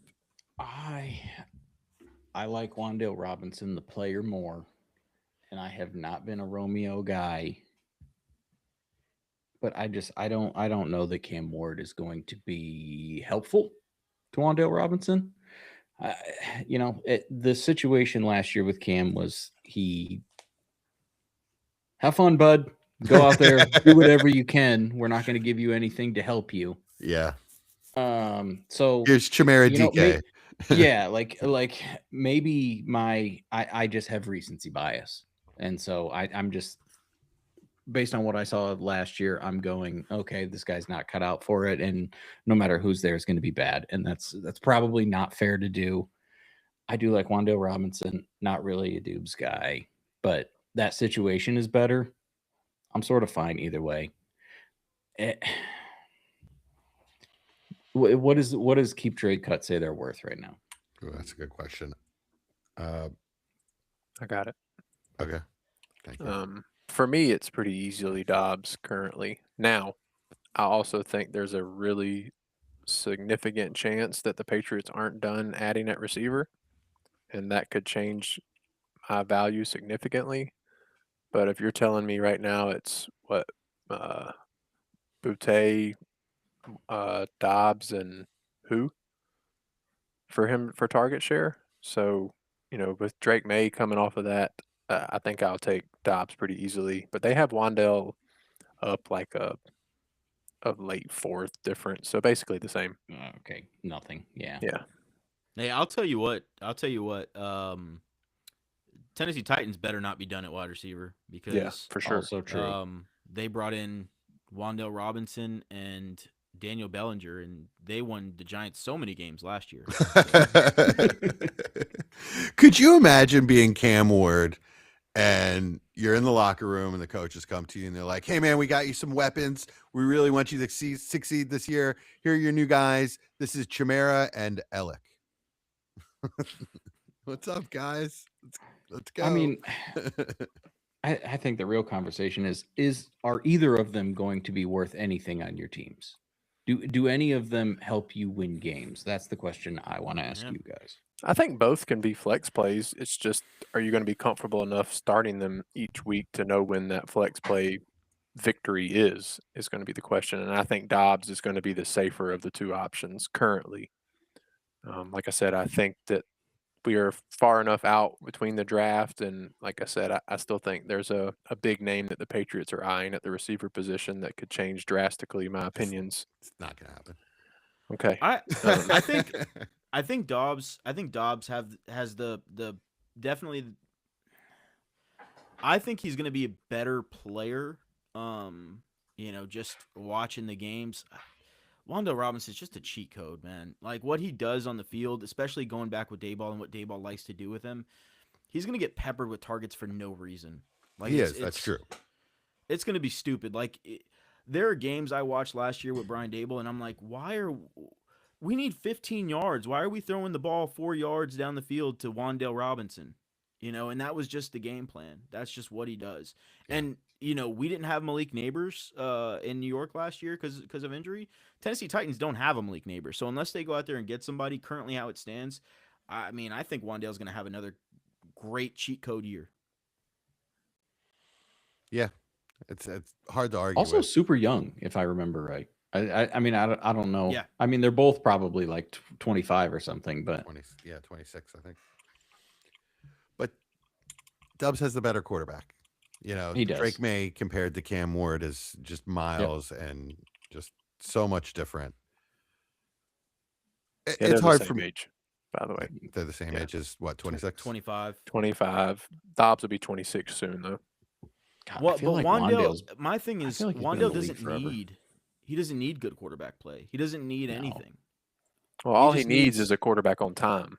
[SPEAKER 2] I like Wandale Robinson, the player, more, and I have not been a Romeo guy. But I don't know that Cam Ward is going to be helpful to Wandale Robinson. The situation last year with Cam was he have fun, bud. Go out there, do whatever you can. We're not going to give you anything to help you.
[SPEAKER 1] Yeah.
[SPEAKER 2] So
[SPEAKER 1] here's Chimera DK.
[SPEAKER 2] Yeah, like maybe I just have recency bias, and so I'm just, based on what I saw last year, I'm going, okay, this guy's not cut out for it, and no matter who's there is going to be bad, and that's probably not fair to do. I do like Wandale Robinson, not really a Dubes guy, but that situation is better. I'm sort of fine either way. What does Keep Trade Cut say they're worth right now?
[SPEAKER 1] Ooh, that's a good question.
[SPEAKER 3] I got it.
[SPEAKER 1] Okay. Thank you.
[SPEAKER 3] For me, it's pretty easily Dobbs currently. Now, I also think there's a really significant chance that the Patriots aren't done adding at receiver, and that could change my value significantly. But if you're telling me right now it's what, Boutte, Dobbs, and who for him for target share? So, with Drake May coming off of that, I think I'll take Dobbs pretty easily. But they have Wandale up like a late fourth difference, so basically the same.
[SPEAKER 2] Okay, nothing. Yeah.
[SPEAKER 4] Hey, I'll tell you what. Tennessee Titans better not be done at wide receiver because
[SPEAKER 3] Yeah, for sure.
[SPEAKER 2] Also true.
[SPEAKER 4] They brought in Wandale Robinson and Daniel Bellinger, and they won the Giants so many games last year.
[SPEAKER 1] Could you imagine being Cam Ward and you're in the locker room and the coaches come to you and they're like, hey, man, we got you some weapons. We really want you to succeed this year. Here are your new guys. This is Chimera and Alec. What's up, guys? Let's go.
[SPEAKER 2] I mean, I think the real conversation is are either of them going to be worth anything on your teams? Do any of them help you win games? That's the question I want to ask you guys.
[SPEAKER 3] I think both can be flex plays. It's just, are you going to be comfortable enough starting them each week to know when that flex play victory is going to be the question. And I think Dobbs is going to be the safer of the two options currently. Like I said, I think that we are far enough out between the draft, and like I said, I still think there's a big name that the Patriots are eyeing at the receiver position that could change drastically my opinions.
[SPEAKER 1] It's not going to happen.
[SPEAKER 3] Okay.
[SPEAKER 4] I think Dobbs has the definitely. I think he's going to be a better player. Just watching the games. Wandale Robinson's just a cheat code, man. Like what he does on the field, especially going back with Dayball and what Dayball likes to do with him, he's going to get peppered with targets for no reason. Like
[SPEAKER 1] that's true.
[SPEAKER 4] It's going to be stupid. Like there are games I watched last year with Brian Dayball, and I'm like, we need 15 yards. Why are we throwing the ball 4 yards down the field to Wandale Robinson? And that was just the game plan. That's just what he does. Yeah. And we didn't have Malik Neighbors in New York last year because of injury. Tennessee Titans don't have a Malik Neighbors. So unless they go out there and get somebody, currently how it stands, I think Wandale's going to have another great cheat code year.
[SPEAKER 1] Yeah, it's hard to argue.
[SPEAKER 2] Also
[SPEAKER 1] with.
[SPEAKER 2] Super young, if I remember right. I don't know.
[SPEAKER 4] Yeah.
[SPEAKER 2] I mean, they're both probably like 25 or something, but
[SPEAKER 1] 26, I think. But Dubs has the better quarterback.
[SPEAKER 2] He does.
[SPEAKER 1] Drake May compared to Cam Ward is just miles and just so much different. It's hard for me.
[SPEAKER 3] Age, by the way.
[SPEAKER 1] They're the same age as what, 26?
[SPEAKER 4] 25.
[SPEAKER 3] 25. Dobbs will be 26 soon, though.
[SPEAKER 2] God,
[SPEAKER 4] Well, but Wandale, my thing is,
[SPEAKER 2] like
[SPEAKER 4] Wandale doesn't need good quarterback play. He doesn't need anything.
[SPEAKER 3] Well, all he needs is a quarterback on time.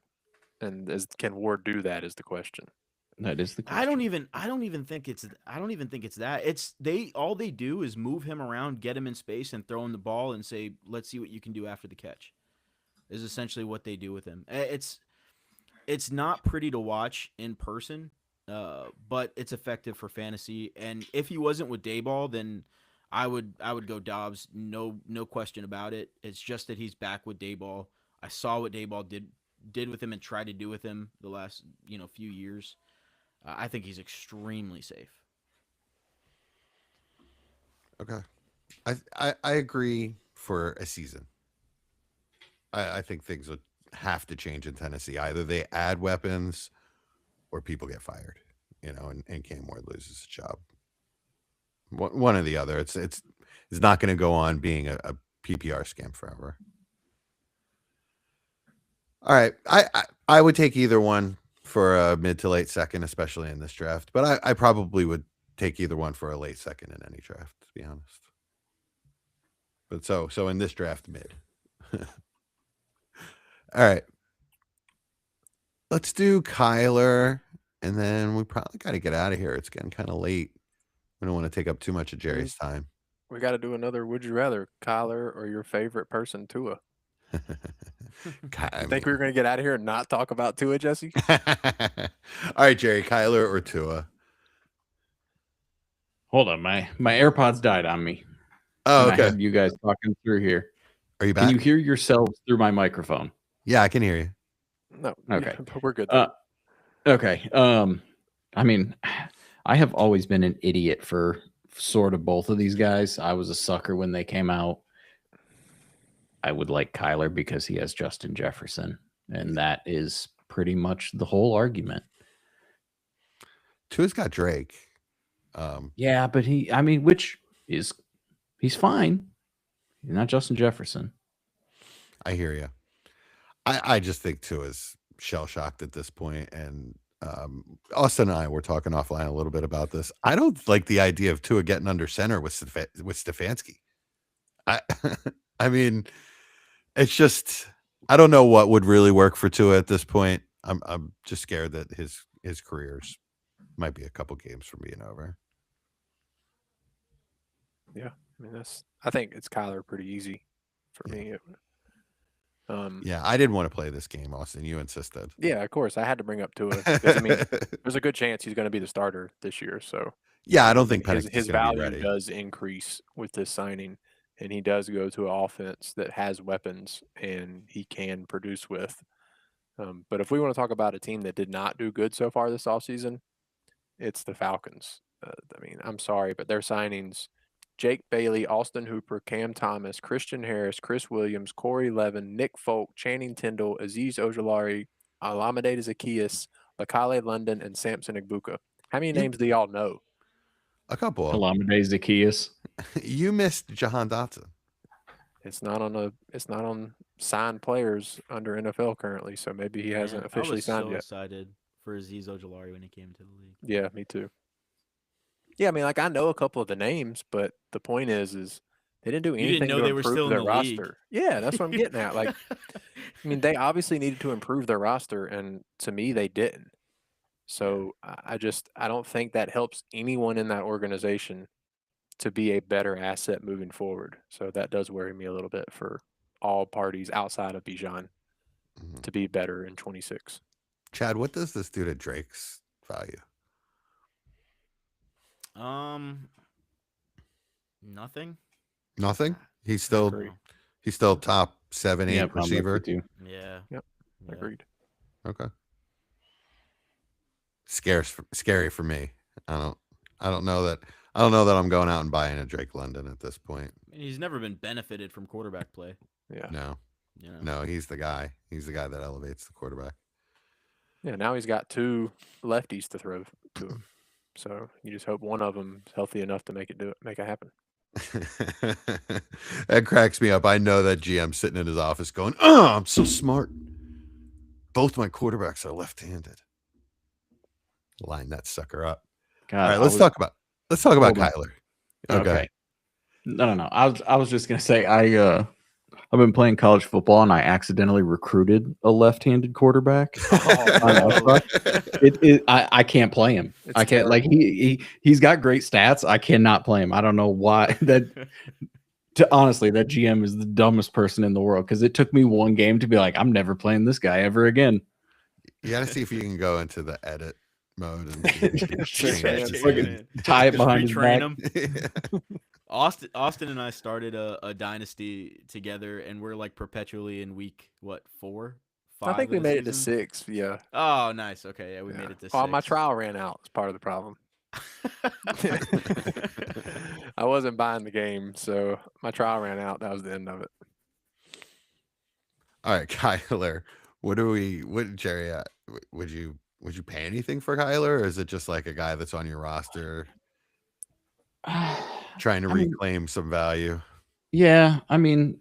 [SPEAKER 3] And can Ward do that is the question.
[SPEAKER 2] That is the question.
[SPEAKER 4] I don't even think it's that. All they do is move him around, get him in space, and throw him the ball and say, let's see what you can do after the catch. Is essentially what they do with him. It's not pretty to watch in person, but it's effective for fantasy. And if he wasn't with Dayball, then I would go Dobbs. No question about it. It's just that he's back with Dayball. I saw what Dayball did with him and tried to do with him the last few years. I think he's extremely safe.
[SPEAKER 1] Okay. I agree for a season. I think things would have to change in Tennessee. Either they add weapons or people get fired, and Cam Ward loses his job. One or the other. It's not going to go on being a PPR scam forever. All right. I would take either one for a mid to late second, especially in this draft. But I probably would take either one for a late second in any draft, to be honest. But so in this draft, mid. All right. Let's do Kyler, and then we probably got to get out of here. It's getting kind of late. We don't want to take up too much of Jerry's time.
[SPEAKER 3] We got to do another Would You Rather, Kyler or your favorite person, Tua. I think we were going to get out of here and not talk about Tua, Jesse.
[SPEAKER 1] All right, Jerry, Kyler or Tua?
[SPEAKER 2] Hold on, my AirPods died on me.
[SPEAKER 1] Oh,
[SPEAKER 2] and
[SPEAKER 1] okay.
[SPEAKER 2] I have you guys talking through here.
[SPEAKER 1] Are you back?
[SPEAKER 2] Can you hear yourselves through my microphone?
[SPEAKER 1] Yeah, I can hear you.
[SPEAKER 3] No.
[SPEAKER 2] Okay.
[SPEAKER 3] We're good.
[SPEAKER 2] Okay. I mean, I have always been an idiot for sort of both of these guys. I was a sucker when they came out. I would like Kyler because he has Justin Jefferson, and that is pretty much the whole argument.
[SPEAKER 1] Tua's got Drake.
[SPEAKER 2] Yeah, but he's fine. He's not Justin Jefferson.
[SPEAKER 1] I hear you. I just think Tua's shell shocked at this point, and Austin and I were talking offline a little bit about this. I don't like the idea of Tua getting under center with Stefanski. I mean, it's just I don't know what would really work for Tua at this point. I'm just scared that his careers might be a couple games from being over.
[SPEAKER 3] Yeah, I mean I think it's Kyler pretty easy for me.
[SPEAKER 1] Yeah, I didn't want to play this game, Austin. You insisted.
[SPEAKER 3] Yeah, of course. I had to bring up Tua because I mean, there's a good chance he's going to be the starter this year. So
[SPEAKER 1] yeah, I don't think
[SPEAKER 3] his value does increase with this signing, and he does go to an offense that has weapons and he can produce with. But if we want to talk about a team that did not do good so far this offseason, it's the Falcons. I mean, I'm sorry, but their signings: Jake Bailey, Austin Hooper, Cam Thomas, Christian Harris, Chris Williams, Corey Levin, Nick Folk, Channing Tindall, Azeez Ojulari, Olamide Zaccheaus, Lakale London, and Samson Igbuka. How many names do y'all know?
[SPEAKER 1] A couple.
[SPEAKER 2] Olamide Zaccheaus.
[SPEAKER 1] You missed Jahan Dotson.
[SPEAKER 3] It's not on signed players under NFL currently, so maybe he hasn't officially signed yet.
[SPEAKER 4] I was so excited for Azeez Ojulari when he came to the league.
[SPEAKER 3] Yeah, me too. Yeah, I mean, like I know a couple of the names, but the point is they didn't do anything to improve their roster. Yeah, that's what I'm getting at. Like, I mean, they obviously needed to improve their roster, and to me, they didn't. So I don't think that helps anyone in that organization to be a better asset moving forward. So that does worry me a little bit for all parties outside of Bijan to be better in 26.
[SPEAKER 1] Chad, what does this do to Drake's value?
[SPEAKER 4] Nothing.
[SPEAKER 1] Nothing. He's still top 7, 8 receiver.
[SPEAKER 4] Yeah.
[SPEAKER 3] Yep.
[SPEAKER 4] Yeah.
[SPEAKER 3] Agreed.
[SPEAKER 1] Okay. Scary for me. I don't know that I'm going out and buying a Drake London at this point.
[SPEAKER 4] He's never been benefited from quarterback play.
[SPEAKER 3] Yeah.
[SPEAKER 1] No. No, he's the guy. He's the guy that elevates the quarterback.
[SPEAKER 3] Yeah, now he's got 2 lefties to throw to him. So you just hope one of them is healthy enough to make it happen.
[SPEAKER 1] That cracks me up. I know that GM sitting in his office going, "Oh, I'm so smart. Both my quarterbacks are left-handed." Line that sucker up.
[SPEAKER 2] God,
[SPEAKER 1] all right, let's talk about Kyler.
[SPEAKER 2] Okay. No. I was just gonna say I've been playing college football and I accidentally recruited a left-handed quarterback. I can't play him. I can't. Like he's got great stats. I cannot play him. I don't know why. Honestly, that GM is the dumbest person in the world because it took me one game to be like, I'm never playing this guy ever again.
[SPEAKER 1] You got to see if you can go into the edit mode and chain
[SPEAKER 3] Yeah,
[SPEAKER 1] it
[SPEAKER 3] just
[SPEAKER 1] to
[SPEAKER 3] look
[SPEAKER 1] sand.
[SPEAKER 2] tie it
[SPEAKER 4] Just
[SPEAKER 2] behind his
[SPEAKER 4] retrain
[SPEAKER 2] back.
[SPEAKER 4] him. Austin and I started a dynasty together, and we're like perpetually in week 4,
[SPEAKER 3] I
[SPEAKER 4] 5
[SPEAKER 3] think
[SPEAKER 4] of
[SPEAKER 3] we
[SPEAKER 4] the
[SPEAKER 3] made it to
[SPEAKER 4] season.
[SPEAKER 3] 6. Yeah.
[SPEAKER 4] Oh, nice. Okay, yeah, we
[SPEAKER 3] Yeah.
[SPEAKER 4] made it to
[SPEAKER 3] Oh, my
[SPEAKER 4] 6.
[SPEAKER 3] trial ran out. It's part of the problem. I wasn't buying the game, so my trial ran out. That was the end of it.
[SPEAKER 1] All right, Kyler. What Jerry? Would you pay anything for Kyler, or is it just like a guy that's on your roster trying to
[SPEAKER 2] I mean,
[SPEAKER 1] reclaim some value?
[SPEAKER 2] yeah, I mean,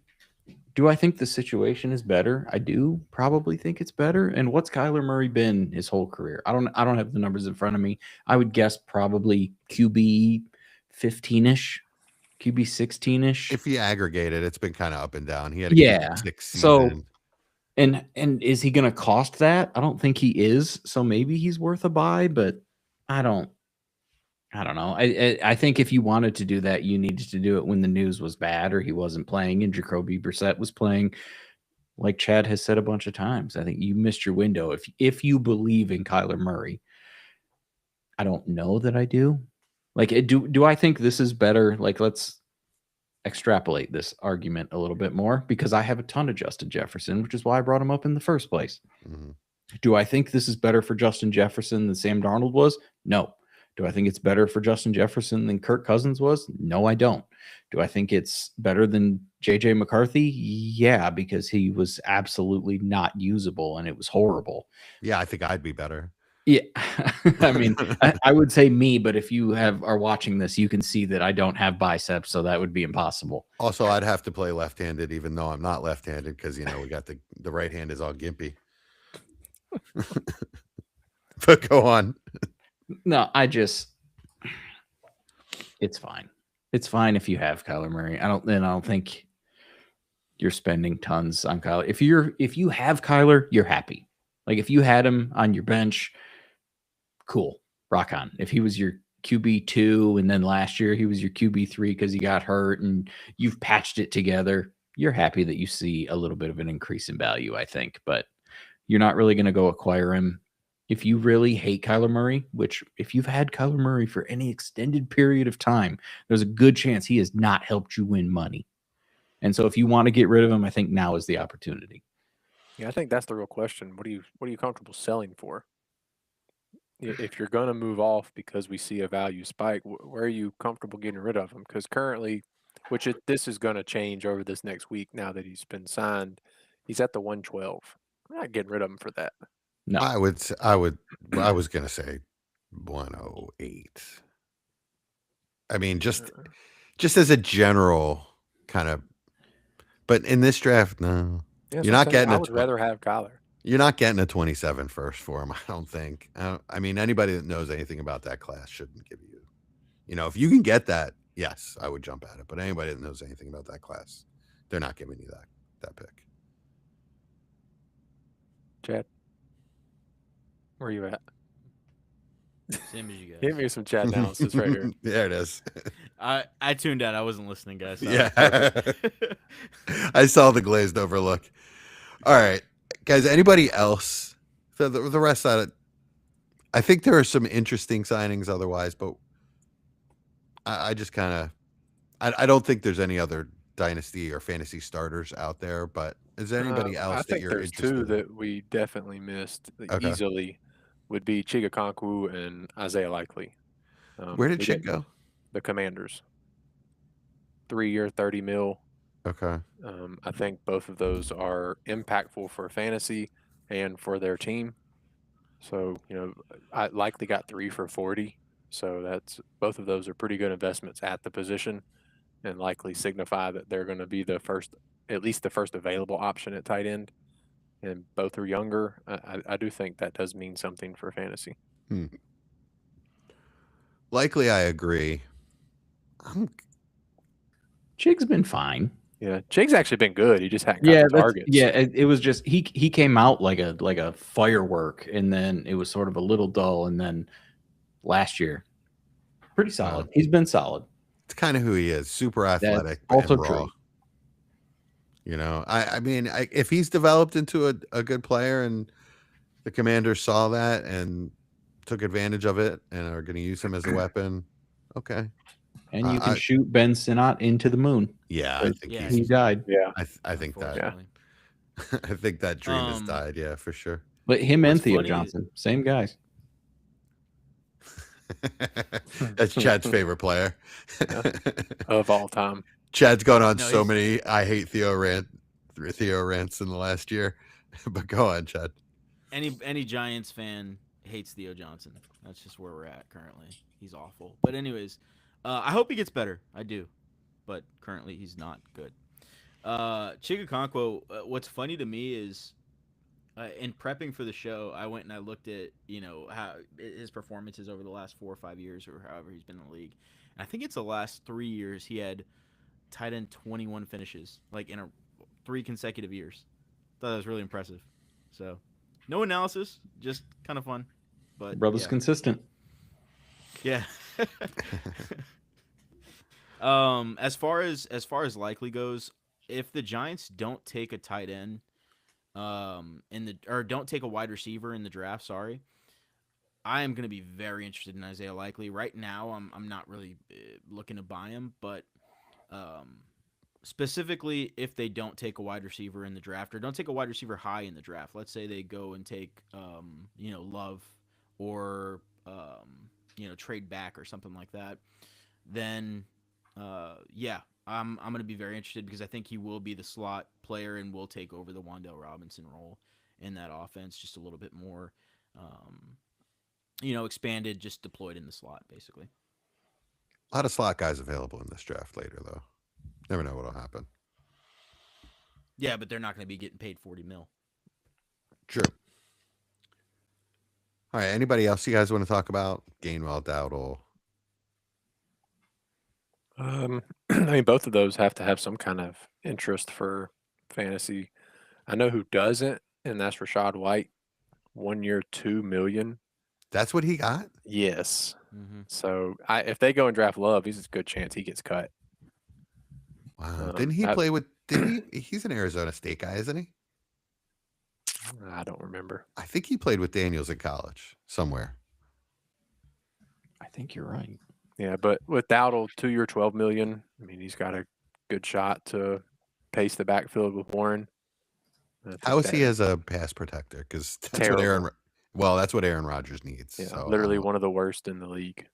[SPEAKER 2] do I think the situation is better? I do probably think it's better. And what's Kyler Murray been his whole career? I don't have the numbers in front of me. I would guess probably QB 15-ish, QB 16-ish.
[SPEAKER 1] If you aggregate it, it's been kind of up and down. He had a
[SPEAKER 2] Yeah.
[SPEAKER 1] QB6
[SPEAKER 2] So
[SPEAKER 1] season.
[SPEAKER 2] and is he going to cost that? I don't think he is. So maybe he's worth a buy, but I don't know. I think if you wanted to do that, you needed to do it when the news was bad or he wasn't playing and Jacoby Brissett was playing. Like Chad has said a bunch of times, I think you missed your window. If you believe in Kyler Murray, I don't know that I do. Like, do I think this is better? Like, let's extrapolate this argument a little bit more because I have a ton of Justin Jefferson, which is why I brought him up in the first place.
[SPEAKER 1] Mhm.
[SPEAKER 2] Do I think this is better for Justin Jefferson than Sam Darnold was? No. Do I think it's better for Justin Jefferson than Kirk Cousins was? No, I don't. Do I think it's better than JJ McCarthy? Yeah, because he was absolutely not usable and it was horrible.
[SPEAKER 1] Yeah, I think I'd be better.
[SPEAKER 2] Yeah. I mean, I would say me, but if you are watching this, you can see that I don't have biceps, so that would be impossible.
[SPEAKER 1] Also, I'd have to play left-handed, even though I'm not left-handed, because we got the right hand is all gimpy. But go on.
[SPEAKER 2] No, it's fine. It's fine if you have Kyler Murray. I don't think you're spending tons on Kyler. If you have Kyler, you're happy. Like if you had him on your bench, cool, rock on. If he was your QB2 and then last year he was your QB3 because he got hurt and you've patched it together, you're happy that you see a little bit of an increase in value, I think. But you're not really going to go acquire him. If you really hate Kyler Murray, which if you've had Kyler Murray for any extended period of time, there's a good chance he has not helped you win money. And so if you want to get rid of him, I think now is the opportunity.
[SPEAKER 3] Yeah, I think that's the real question. What are you comfortable selling for? If you're going to move off because we see a value spike, where are you comfortable getting rid of him? Because currently, this is going to change over this next week now that he's been signed, he's at the 112. We're not getting rid of him for that.
[SPEAKER 2] No.
[SPEAKER 1] I was going to say 108. I mean, just as a general kind of, but in this draft, no.
[SPEAKER 3] Yeah,
[SPEAKER 1] You're not getting
[SPEAKER 3] I would rather have Kyler.
[SPEAKER 1] You're not getting a 27 first for him, I don't think. I mean, anybody that knows anything about that class shouldn't give you. If you can get that, yes, I would jump at it. But anybody that knows anything about that class, they're not giving you that pick.
[SPEAKER 3] Chad, where are you at?
[SPEAKER 4] Same as you guys.
[SPEAKER 3] Give me some chat analysis right here.
[SPEAKER 1] There it is.
[SPEAKER 4] I tuned out. I wasn't listening, guys. So
[SPEAKER 1] Yeah. I saw the glazed over look. All right, guys, anybody else? The rest of it, I think there are some interesting signings otherwise, but I just kind of, I don't think there's any other dynasty or fantasy starters out there, but is there anybody else
[SPEAKER 3] I
[SPEAKER 1] that
[SPEAKER 3] think
[SPEAKER 1] you're
[SPEAKER 3] there's
[SPEAKER 1] interested
[SPEAKER 3] two
[SPEAKER 1] in?
[SPEAKER 3] that we definitely missed
[SPEAKER 1] Okay.
[SPEAKER 3] easily would be Chigakonkwu and Isaiah Likely.
[SPEAKER 1] Where did
[SPEAKER 3] we
[SPEAKER 1] Chick
[SPEAKER 3] didn't-
[SPEAKER 1] go?
[SPEAKER 3] The Commanders. 3-year, $30 million.
[SPEAKER 1] Okay.
[SPEAKER 3] I think both of those are impactful for fantasy and for their team. So, I Likely got 3 for $40. So both of those are pretty good investments at the position and likely signify that they're going to be at least the first available option at tight end. And both are younger. I do think that does mean something for fantasy.
[SPEAKER 1] Likely, I agree.
[SPEAKER 2] Chig's been fine.
[SPEAKER 3] Yeah, Chig's actually been good. He just hadn't got the targets.
[SPEAKER 2] It was just he came out like a firework, and then it was sort of a little dull, and then last year, pretty solid. He's been solid.
[SPEAKER 1] It's kind of who he is. Super athletic,
[SPEAKER 2] That's also
[SPEAKER 1] and raw.
[SPEAKER 2] true.
[SPEAKER 1] I mean, if he's developed into a good player, and the Commanders saw that and took advantage of it and are going to use him as a weapon. Okay.
[SPEAKER 2] And you can shoot Ben Sinnott into the moon.
[SPEAKER 1] Yeah, I think
[SPEAKER 4] Yeah,
[SPEAKER 2] he died.
[SPEAKER 3] Yeah.
[SPEAKER 1] I think that.
[SPEAKER 4] unfortunately.
[SPEAKER 1] I think that dream has died. Yeah, for sure.
[SPEAKER 2] But him and
[SPEAKER 4] What's
[SPEAKER 2] Theo
[SPEAKER 4] funny-
[SPEAKER 2] Johnson, same guys.
[SPEAKER 1] That's Chad's favorite player.
[SPEAKER 3] Of all time.
[SPEAKER 1] Chad's gone on
[SPEAKER 4] No,
[SPEAKER 1] so
[SPEAKER 4] he's-
[SPEAKER 1] many I hate Theo rants in the last year. But go on, Chad.
[SPEAKER 4] Any Giants fan hates Theo Johnson. That's just where we're at currently. He's awful. But anyways, I hope he gets better. I do, but currently he's not good. Chigakonkwo, what's funny to me is, in prepping for the show, I went and I looked at how his performances over the last 4 or 5 years, or however he's been in the league. And I think it's the last 3 years he had tight end 21 finishes, like in 3 consecutive years. Thought that was really impressive. So, no analysis, just kind of fun. But
[SPEAKER 2] Brother's
[SPEAKER 4] yeah.
[SPEAKER 2] consistent.
[SPEAKER 4] Yeah. As far as likely goes, if the Giants don't take a tight end, don't take a wide receiver in the draft, sorry, I am going to be very interested in Isaiah Likely. Right now, I'm not really looking to buy him, but specifically if they don't take a wide receiver in the draft or don't take a wide receiver high in the draft, let's say they go and take Love or trade back or something like that, then I'm going to be very interested because I think he will be the slot player and will take over the Wan'Dale Robinson role in that offense just a little bit more expanded, just deployed in the slot basically.
[SPEAKER 1] A lot of slot guys available in this draft later, though. Never know what'll happen.
[SPEAKER 4] Yeah, but they're not going to be getting paid $40 million.
[SPEAKER 1] True. All right. Anybody else you guys want to talk about? Gainwell, Dowdle.
[SPEAKER 3] I mean, both of those have to have some kind of interest for fantasy. I know who doesn't, and that's Rashad White. 1 year, $2 million.
[SPEAKER 1] That's what he got?
[SPEAKER 3] Yes.
[SPEAKER 4] Mm-hmm.
[SPEAKER 3] So if they go and draft Love, he's a good chance he gets cut.
[SPEAKER 1] Wow. Didn't he play with he's an Arizona State guy, isn't he?
[SPEAKER 3] I don't remember.
[SPEAKER 1] I think he played with Daniels in college somewhere.
[SPEAKER 2] I think you're right.
[SPEAKER 3] Yeah, but with Dowdle, 2 year, $12 million. I mean, he's got a good shot to pace the backfield with Warren.
[SPEAKER 1] How is he as a pass protector? Because that's what Aaron Rodgers needs.
[SPEAKER 3] Yeah,
[SPEAKER 1] so
[SPEAKER 3] literally one of the worst in the league.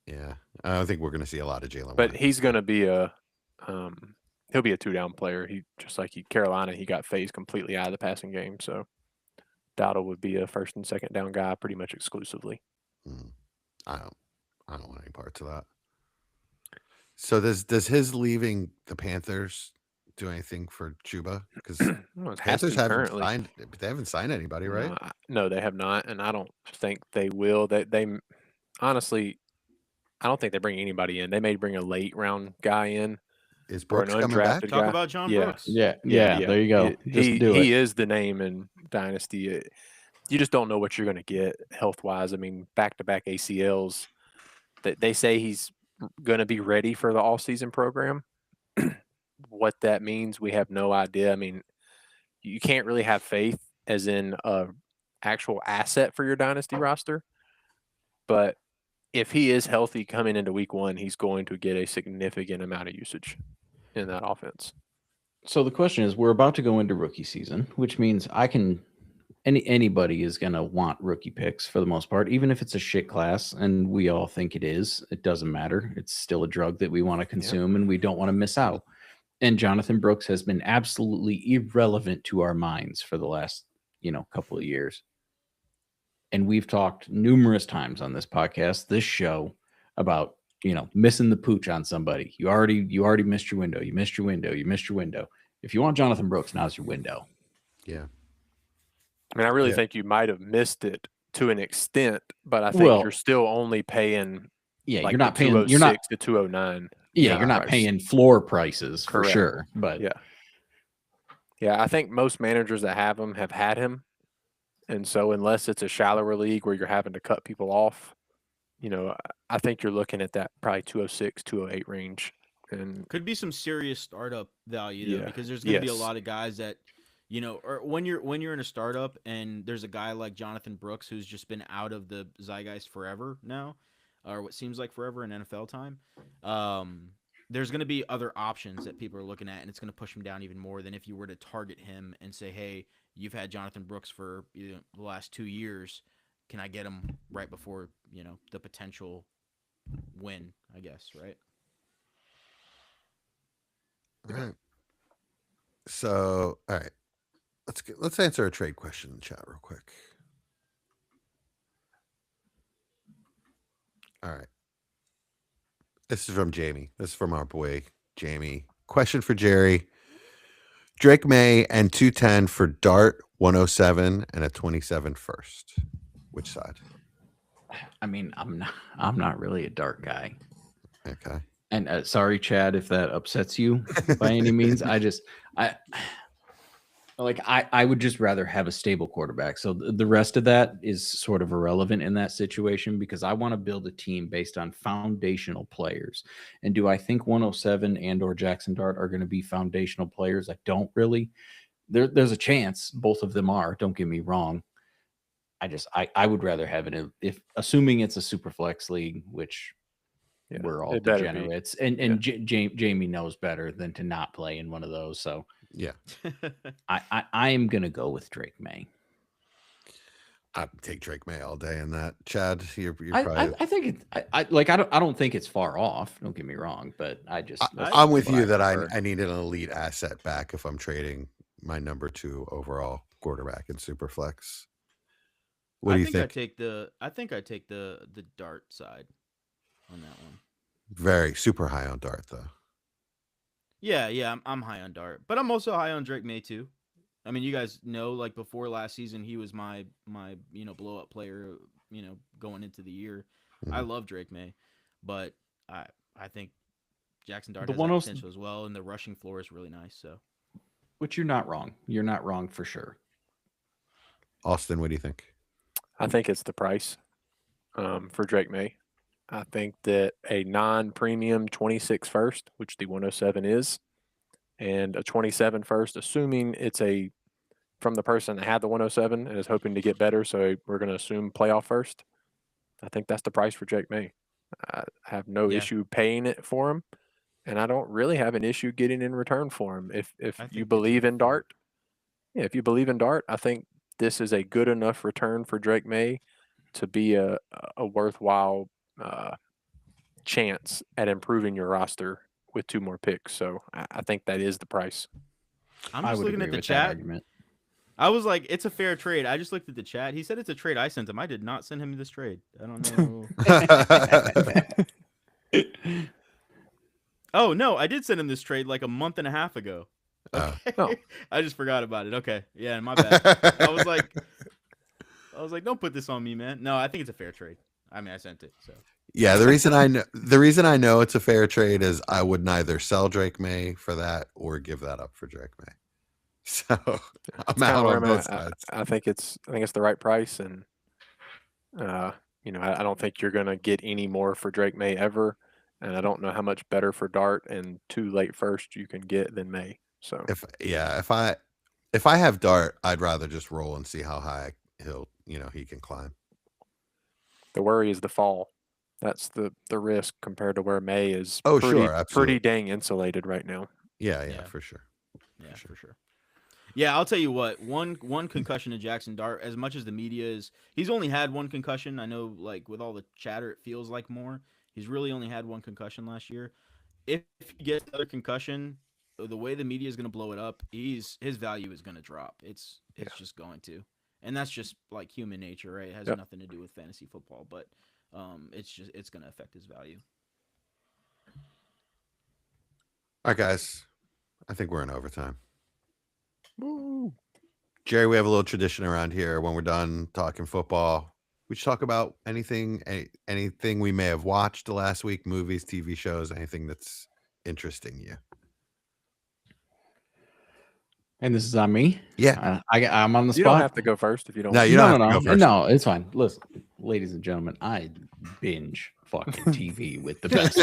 [SPEAKER 1] Yeah, I don't think we're going to see a lot of Jalen.
[SPEAKER 3] But he's going to be he'll be a 2-down player. He just like Carolina, he got phased completely out of the passing game. So Dowdle would be a 1st and 2nd down guy pretty much exclusively.
[SPEAKER 1] I don't want any parts of that. So does his leaving the Panthers do anything for Chuba? Because Panthers haven't signed anybody, right?
[SPEAKER 3] No, they have not, and I don't think they will. They honestly, I don't think they bring anybody in. They may bring a late round guy in.
[SPEAKER 1] Is
[SPEAKER 3] or
[SPEAKER 1] Brooks
[SPEAKER 3] an
[SPEAKER 1] coming back?
[SPEAKER 3] undrafted
[SPEAKER 4] Talk
[SPEAKER 3] guy.
[SPEAKER 4] about John
[SPEAKER 3] Yeah.
[SPEAKER 4] Brooks.
[SPEAKER 2] Yeah, there you go.
[SPEAKER 3] He is the name in Dynasty. You just don't know what you're going to get health wise. I mean, back-to-back ACLs. They say he's going to be ready for the all-season program. What that means, we have no idea. I mean, you can't really have faith as in a actual asset for your Dynasty roster. But if he is healthy coming into week 1, he's going to get a significant amount of usage in that offense.
[SPEAKER 2] So the question is, we're about to go into rookie season, which means anybody is going to want rookie picks for the most part, even if it's a shit class, and we all think it is. It doesn't matter. It's still a drug that we want to consume, and we don't want to miss out. And Jonathan Brooks has been absolutely irrelevant to our minds for the last, couple of years. And we've talked numerous times on this podcast, this show, about missing the pooch on somebody. You already missed your window. You missed your window. If you want Jonathan Brooks, now's your window.
[SPEAKER 1] Yeah.
[SPEAKER 3] I mean, I really think you might have missed it to an extent, but I think you're still only paying.
[SPEAKER 2] Yeah,
[SPEAKER 3] like
[SPEAKER 2] you're not paying.
[SPEAKER 3] 206
[SPEAKER 2] You're not
[SPEAKER 3] to 209.
[SPEAKER 2] Yeah, you're not
[SPEAKER 3] price.
[SPEAKER 2] paying floor prices for
[SPEAKER 3] Correct.
[SPEAKER 2] sure. But
[SPEAKER 3] yeah, I think most managers that have him have had him, and so unless it's a shallower league where you're having to cut people off, I think you're looking at that probably 206, 208 range. And
[SPEAKER 4] could be some serious startup value though,
[SPEAKER 3] Yeah.
[SPEAKER 4] because there's going to be a
[SPEAKER 3] Yes.
[SPEAKER 4] lot of guys that, or when you're in a startup and there's a guy like Jonathan Brooks who's just been out of the zeitgeist forever now, or what seems like forever in NFL time. There's going to be other options that people are looking at, and it's going to push him down even more than if you were to target him and say, "Hey, you've had Jonathan Brooks for the last 2 years. Can I get him right before the potential win?" I guess, right?
[SPEAKER 1] All right. So, all right. Let's answer a trade question in the chat real quick. All right. This is from Jamie. This is from our boy Jamie. Question for Jerry. Drake May and 210 for Dart 107 and a 27 first. Which side?
[SPEAKER 2] I mean, I'm not really a Dart guy.
[SPEAKER 1] Okay.
[SPEAKER 2] And sorry, Chad, if that upsets you by any means. I would just rather have a stable quarterback. So the rest of that is sort of irrelevant in that situation because I want to build a team based on foundational players. And do I think 107 and or Jackson Dart are going to be foundational players? I don't really. There's a chance both of them are. Don't get me wrong. I would rather have it if assuming it's a super flex league, which we're all degenerates, and Jamie knows better than to not play in one of those. So
[SPEAKER 1] yeah,
[SPEAKER 2] I am gonna go with Drake May.
[SPEAKER 1] I'd take Drake May all day in that. Chad, you're
[SPEAKER 2] I
[SPEAKER 1] probably.
[SPEAKER 2] I think I don't think it's far off. Don't get me wrong, but
[SPEAKER 1] I'm with you that I need an elite asset back if I'm trading my number 2 overall quarterback in Superflex. What do you think?
[SPEAKER 4] I think I take the Dart side on that one.
[SPEAKER 1] Very super high on Dart though.
[SPEAKER 4] Yeah, I'm high on Dart, but I'm also high on Drake May too. I mean, you guys know, like before last season, he was my blow up player. Going into the year, I love Drake May, but I think Jackson Dart has that potential as well, and the rushing floor is really nice. So,
[SPEAKER 2] which you're not wrong. You're not wrong for sure.
[SPEAKER 1] Austin, what do you think?
[SPEAKER 3] I think it's the price for Drake May. I think that a non-premium 26 first, which the 107 is, and a 27 first, assuming it's from the person that had the 107 and is hoping to get better, so we're going to assume playoff first. I think that's the price for Drake May. I have no issue paying it for him, and I don't really have an issue getting in return for him. If you believe in Dart, if you believe in Dart, I think this is a good enough return for Drake May to be a worthwhile chance at improving your roster with 2 more picks. So I think that is the price.
[SPEAKER 4] I'm just looking at the chat. I was like, it's a fair trade. I just looked at the chat. He said it's a trade I sent him. I did not send him this trade. I don't know. Oh, no, I did send him this trade like a month and a half ago. Okay. Oh. I just forgot about it. Okay. Yeah, my bad. I was like, don't put this on me, man. No, I think it's a fair trade. I mean, I sent it. So
[SPEAKER 1] yeah, the reason I know it's a fair trade is I would neither sell Drake May for that or give that up for Drake May. So I'm out on both sides.
[SPEAKER 3] I think it's the right price, and I don't think you're going to get any more for Drake May ever, and I don't know how much better for Dart and 2 late first you can get than May. So
[SPEAKER 1] if I have Dart, I'd rather just roll and see how high he can climb.
[SPEAKER 3] The worry is the fall. That's the risk compared to where May is. Pretty dang insulated right now.
[SPEAKER 1] Yeah, for sure.
[SPEAKER 4] Yeah, for sure. Yeah, I'll tell you what. One concussion to Jackson Dart, as much as the media he's only had 1 concussion. I know, like with all the chatter, it feels like more. He's really only had 1 concussion last year. If he gets another concussion, the way the media is going to blow it up, his value is going to drop. It's just going to, and that's just like human nature, right? It has nothing to do with fantasy football, but it's going to affect his value.
[SPEAKER 1] All right, guys, I think we're in overtime. Woo. Jerry, we have a little tradition around here. When we're done talking football, we should talk about anything we may have watched the last week, movies, TV shows, anything that's interesting you.
[SPEAKER 2] And this is on me.
[SPEAKER 1] Yeah,
[SPEAKER 2] I'm on the spot.
[SPEAKER 3] You don't have to go first if you don't.
[SPEAKER 1] No, you don't have to go first.
[SPEAKER 2] No, it's fine. Listen, ladies and gentlemen, I binge fucking TV with the best.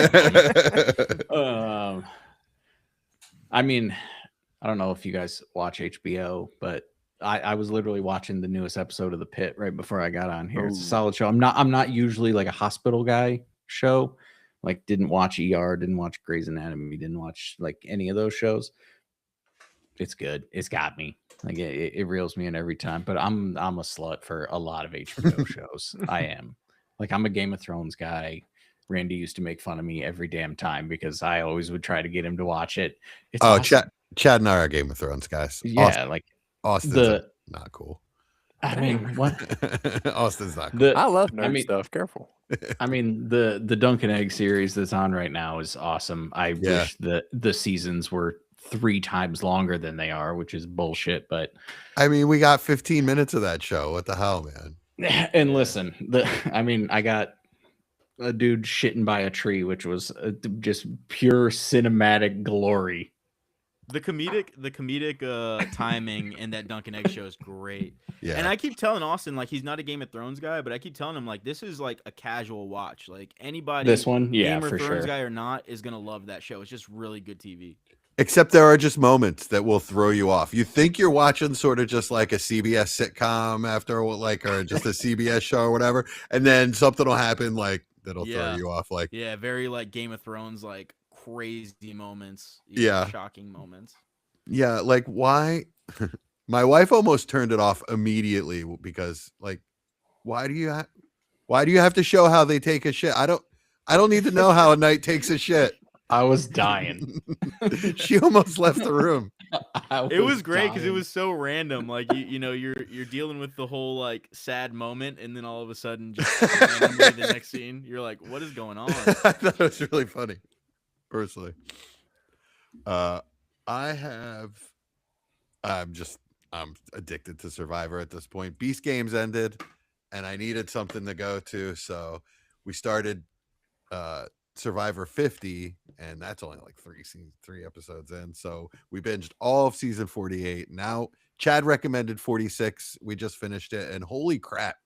[SPEAKER 2] I mean, I don't know if you guys watch HBO, but I was literally watching the newest episode of The Pit right before I got on here. It's a
[SPEAKER 3] Ooh.
[SPEAKER 2] solid show. I'm not usually like a hospital guy show. Like didn't watch ER, didn't watch Grey's Anatomy, didn't watch like any of those shows. It's good. It's got me. Like it reels me in every time. But I'm a slut for a lot of HBO shows. I am. Like I'm a Game of Thrones guy. Randy used to make fun of me every damn time because I always would try to get him to watch it. It's awesome.
[SPEAKER 1] Chad and I are Game of Thrones guys.
[SPEAKER 2] Yeah, like
[SPEAKER 1] Austin's not cool.
[SPEAKER 2] I mean, what?
[SPEAKER 1] Austin's not cool.
[SPEAKER 3] I love nerd stuff. Careful.
[SPEAKER 2] I mean, the Dunk and Egg series that's on right now is awesome. I wish that the seasons were 3 times longer than they are, which is bullshit. But
[SPEAKER 1] I mean, we got 15 minutes of that show. What the hell, man?
[SPEAKER 2] And listen, I got a dude shitting by a tree, which was just pure cinematic glory.
[SPEAKER 4] The comedic timing in that Dunk and Egg show is great.
[SPEAKER 1] Yeah.
[SPEAKER 4] And I keep telling Austin, like, he's not a Game of Thrones guy, but I keep telling him, like, this is like a casual watch. Like anybody,
[SPEAKER 2] this one, yeah,
[SPEAKER 4] Game of
[SPEAKER 2] for
[SPEAKER 4] Thrones
[SPEAKER 2] sure,
[SPEAKER 4] guy or not, is gonna love that show. It's just really good TV.
[SPEAKER 1] Except there are just moments that will throw you off. You think you're watching sort of just like a CBS sitcom after like, or just a CBS show or whatever, and then something will happen like that'll throw you off. Like,
[SPEAKER 4] yeah, very like Game of Thrones, like crazy moments. Shocking moments.
[SPEAKER 1] Yeah, like why? My wife almost turned it off immediately because, like, why do you have to show how they take a shit? I don't need to know how a knight takes a shit.
[SPEAKER 2] I was dying.
[SPEAKER 1] She almost left the room.
[SPEAKER 4] It was great because it was so random. Like you're dealing with the whole like sad moment, and then all of a sudden, just randomly the next scene, you're like, "What is going on?"
[SPEAKER 1] I thought it was really funny, personally. I'm addicted to Survivor at this point. Beast Games ended, and I needed something to go to, so we started Survivor 50, and that's only like 3 episodes in. So we binged all of season 48. Now Chad recommended 46. We just finished it, and holy crap!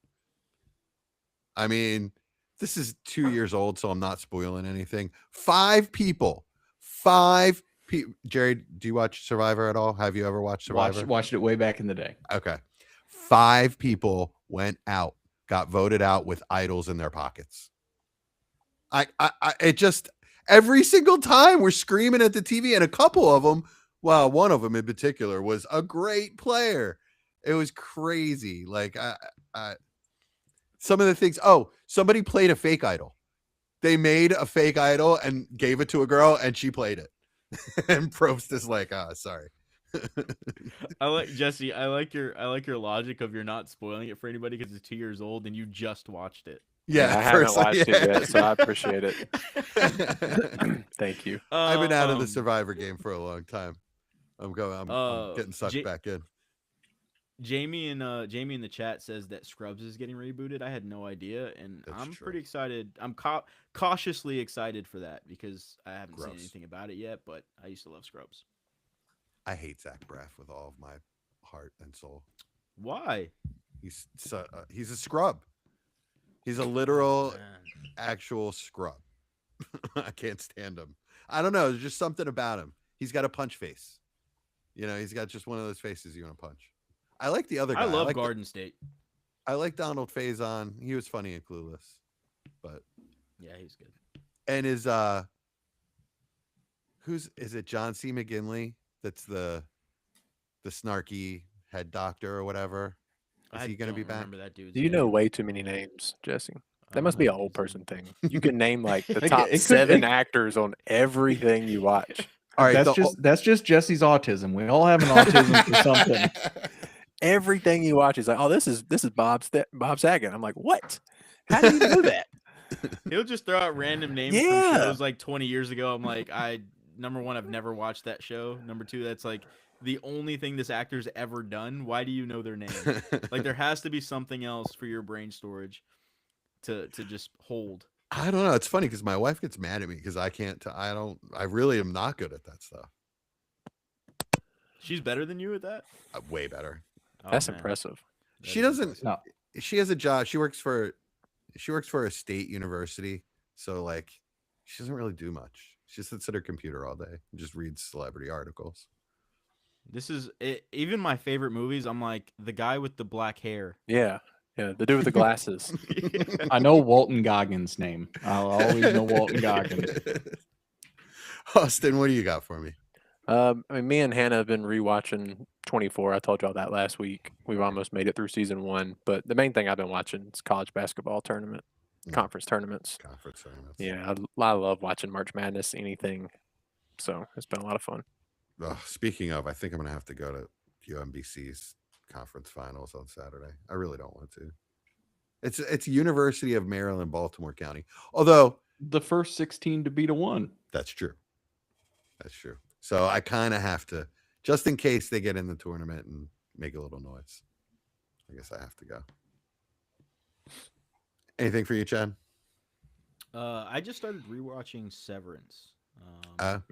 [SPEAKER 1] I mean, this is 2 years old, so I'm not spoiling anything. 5 people. Jerry, do you watch Survivor at all? Have you ever watched Survivor?
[SPEAKER 2] Watched it way back in the day.
[SPEAKER 1] Okay. 5 people went out, got voted out with idols in their pockets. It just, every single time we're screaming at the TV, and a couple of them, well, one of them in particular was a great player. It was crazy. Like some of the things. Oh, somebody played a fake idol. They made a fake idol and gave it to a girl, and she played it. And Probst is like, sorry.
[SPEAKER 4] I like Jesse. I like your logic of you're not spoiling it for anybody because it's 2 years old and you just watched it.
[SPEAKER 3] Yeah, I haven't watched it yet, so I appreciate it. Thank you.
[SPEAKER 1] I've been out of the Survivor game for a long time. I'm getting sucked back in.
[SPEAKER 4] Jamie in the chat says that Scrubs is getting rebooted. I had no idea, and I'm pretty excited. I'm cautiously excited for that because I haven't seen anything about it yet, but I used to love Scrubs.
[SPEAKER 1] I hate Zach Braff with all of my heart and soul.
[SPEAKER 4] Why?
[SPEAKER 1] He's a scrub. He's a literal, actual scrub. I can't stand him. I don't know. There's just something about him. He's got a punch face. He's got just one of those faces you want to punch. I like the other guy.
[SPEAKER 4] I love Garden State.
[SPEAKER 1] I like Donald Faison. He was funny and Clueless, but
[SPEAKER 4] yeah, he's good.
[SPEAKER 1] And is it John C. McGinley? That's the snarky head doctor or whatever. Is he going to be back?
[SPEAKER 4] That dude.
[SPEAKER 3] You know way too many names, Jesse. That must be an old person thing. You can name like the top 7 actors on everything you watch.
[SPEAKER 2] All right, that's just Jesse's autism. We all have an autism for something.
[SPEAKER 3] Everything you watch is like, oh, this is Bob Saget. I'm like, what? How do you know that?
[SPEAKER 4] He'll just throw out random names from shows like 20 years ago. I'm like, number one, I've never watched that show. Number 2, that's like the only thing this actor's ever done. Why do you know their name? Like there has to be something else for your brain storage to just hold.
[SPEAKER 1] I don't know. It's funny because my wife gets mad at me because I really am not good at that stuff.
[SPEAKER 4] She's better than you at that?
[SPEAKER 1] Way better.
[SPEAKER 3] That's impressive.
[SPEAKER 1] She doesn't. No. She has a job. She works for a state university. So like, she doesn't really do much. She sits at her computer all day and just reads celebrity articles.
[SPEAKER 4] This is it, even my favorite movies. I'm like the guy with the black hair.
[SPEAKER 3] Yeah, the dude with the glasses.
[SPEAKER 2] I know Walton Goggins' name. I'll always know Walton Goggins.
[SPEAKER 1] Austin, what do you got for me?
[SPEAKER 3] I mean, me and Hannah have been rewatching 24. I told y'all that last week. We've almost made it through season 1, but the main thing I've been watching is college basketball tournament, conference tournaments.
[SPEAKER 1] Conference tournaments.
[SPEAKER 3] Yeah, I love watching March Madness, anything. So it's been a lot of fun.
[SPEAKER 1] Speaking of, I think I'm gonna have to go to UMBC's conference finals on Saturday. I really don't want to. It's University of Maryland, Baltimore County. Although
[SPEAKER 2] The first 16 to beat a 1.
[SPEAKER 1] that's true. That's true. So I kind of have to, just in case they get in the tournament and make a little noise. I guess I have to go. Anything for you, Chad?
[SPEAKER 4] I just started rewatching Severance.
[SPEAKER 3] Ugh.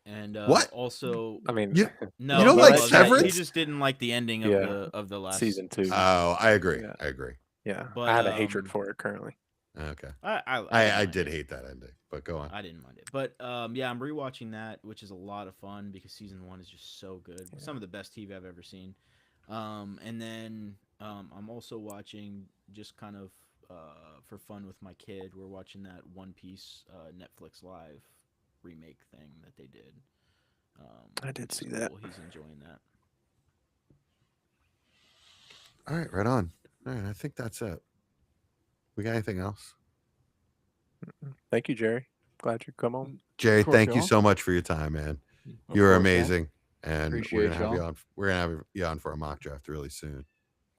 [SPEAKER 4] And
[SPEAKER 1] What?
[SPEAKER 4] Also,
[SPEAKER 3] I mean,
[SPEAKER 4] no,
[SPEAKER 1] You don't
[SPEAKER 4] he
[SPEAKER 1] like
[SPEAKER 4] wasn't.
[SPEAKER 1] Severance?
[SPEAKER 4] He just didn't like the ending of
[SPEAKER 3] Yeah.
[SPEAKER 4] the last
[SPEAKER 3] season 2.
[SPEAKER 1] Oh, I agree.
[SPEAKER 3] Yeah.
[SPEAKER 1] I agree.
[SPEAKER 3] Yeah,
[SPEAKER 4] But,
[SPEAKER 3] I have a hatred for it currently.
[SPEAKER 1] Okay.
[SPEAKER 4] I
[SPEAKER 1] I
[SPEAKER 4] didn't
[SPEAKER 1] did
[SPEAKER 4] mind it.
[SPEAKER 1] hate that ending, but go on.
[SPEAKER 4] I didn't mind it, but yeah, I'm rewatching that, which is a lot of fun because season 1 is just so good.
[SPEAKER 3] Yeah.
[SPEAKER 4] Some of the best TV I've ever seen. And then I'm also watching just kind of for fun with my kid. We're watching that One Piece Netflix Live remake thing that they did.
[SPEAKER 3] I did
[SPEAKER 4] which is
[SPEAKER 3] see that.
[SPEAKER 4] cool. He's enjoying that.
[SPEAKER 1] All right, right on. All right, I think that's it. We got anything else?
[SPEAKER 3] Thank you, Jerry. Glad you come on.
[SPEAKER 1] Jerry,
[SPEAKER 2] course,
[SPEAKER 1] thank you
[SPEAKER 2] y'all.
[SPEAKER 1] so much for your time, man.
[SPEAKER 2] Of
[SPEAKER 1] You were
[SPEAKER 2] course, y'all.
[SPEAKER 1] amazing, and we're
[SPEAKER 2] Appreciate
[SPEAKER 1] gonna have you
[SPEAKER 2] y'all.
[SPEAKER 1] on. We're gonna have you on for a mock draft really soon.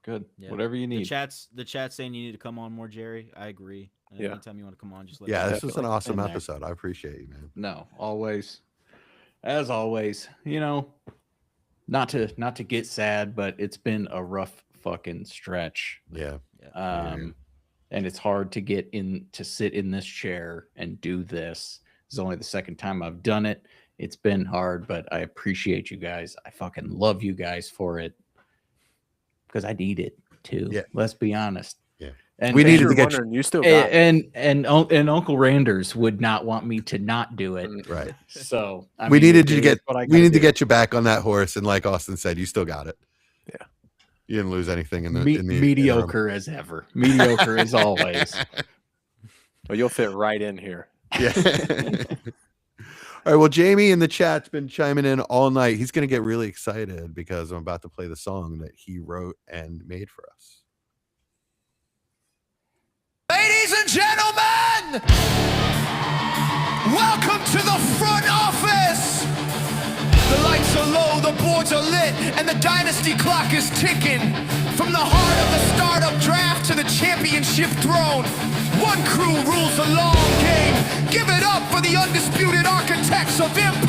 [SPEAKER 2] Good.
[SPEAKER 4] Yeah.
[SPEAKER 2] Whatever you
[SPEAKER 4] The
[SPEAKER 2] need.
[SPEAKER 4] chat's saying you need to come on more, Jerry. I agree.
[SPEAKER 3] Yeah.
[SPEAKER 4] Anytime you want to come on, just let
[SPEAKER 1] Yeah,
[SPEAKER 4] me know.
[SPEAKER 1] this was an
[SPEAKER 3] Definitely.
[SPEAKER 1] awesome
[SPEAKER 2] In there.
[SPEAKER 1] episode. I appreciate you, man.
[SPEAKER 2] No, always. As always, not to get sad, but it's been a rough fucking stretch.
[SPEAKER 1] Yeah.
[SPEAKER 2] And it's hard to get in to sit in this chair and do this. It's only the second time I've done it. It's been hard, but I appreciate you guys. I fucking love you guys for it because I need it too.
[SPEAKER 1] Yeah.
[SPEAKER 2] Let's be honest.
[SPEAKER 1] Yeah.
[SPEAKER 2] And
[SPEAKER 1] We
[SPEAKER 3] In
[SPEAKER 1] needed
[SPEAKER 3] case
[SPEAKER 1] to
[SPEAKER 3] you're
[SPEAKER 1] get you-
[SPEAKER 3] wondering, you still got it.
[SPEAKER 2] and Uncle Randers would not want me to not do it.
[SPEAKER 1] Right.
[SPEAKER 2] So I
[SPEAKER 1] We
[SPEAKER 2] mean,
[SPEAKER 1] needed
[SPEAKER 2] it
[SPEAKER 1] you to
[SPEAKER 2] is
[SPEAKER 1] get.
[SPEAKER 2] what I
[SPEAKER 1] We
[SPEAKER 2] gotta
[SPEAKER 1] need to
[SPEAKER 2] do.
[SPEAKER 1] get you back on that horse, and like Austin said, you still got it.
[SPEAKER 3] Yeah.
[SPEAKER 1] You didn't lose anything in the
[SPEAKER 2] mediocre as ever. Mediocre as always.
[SPEAKER 3] Well, you'll fit right in here.
[SPEAKER 1] Yeah. All right. Well, Jamie in the chat's been chiming in all night. He's going to get really excited because I'm about to play the song that he wrote and made for us.
[SPEAKER 5] Ladies and gentlemen, welcome to the front office. The lights are low, the boards are lit, and the Dynasty clock is ticking. From the heart of the startup draft to the championship throne, one crew rules the long game. Give it up for the undisputed architects of empire.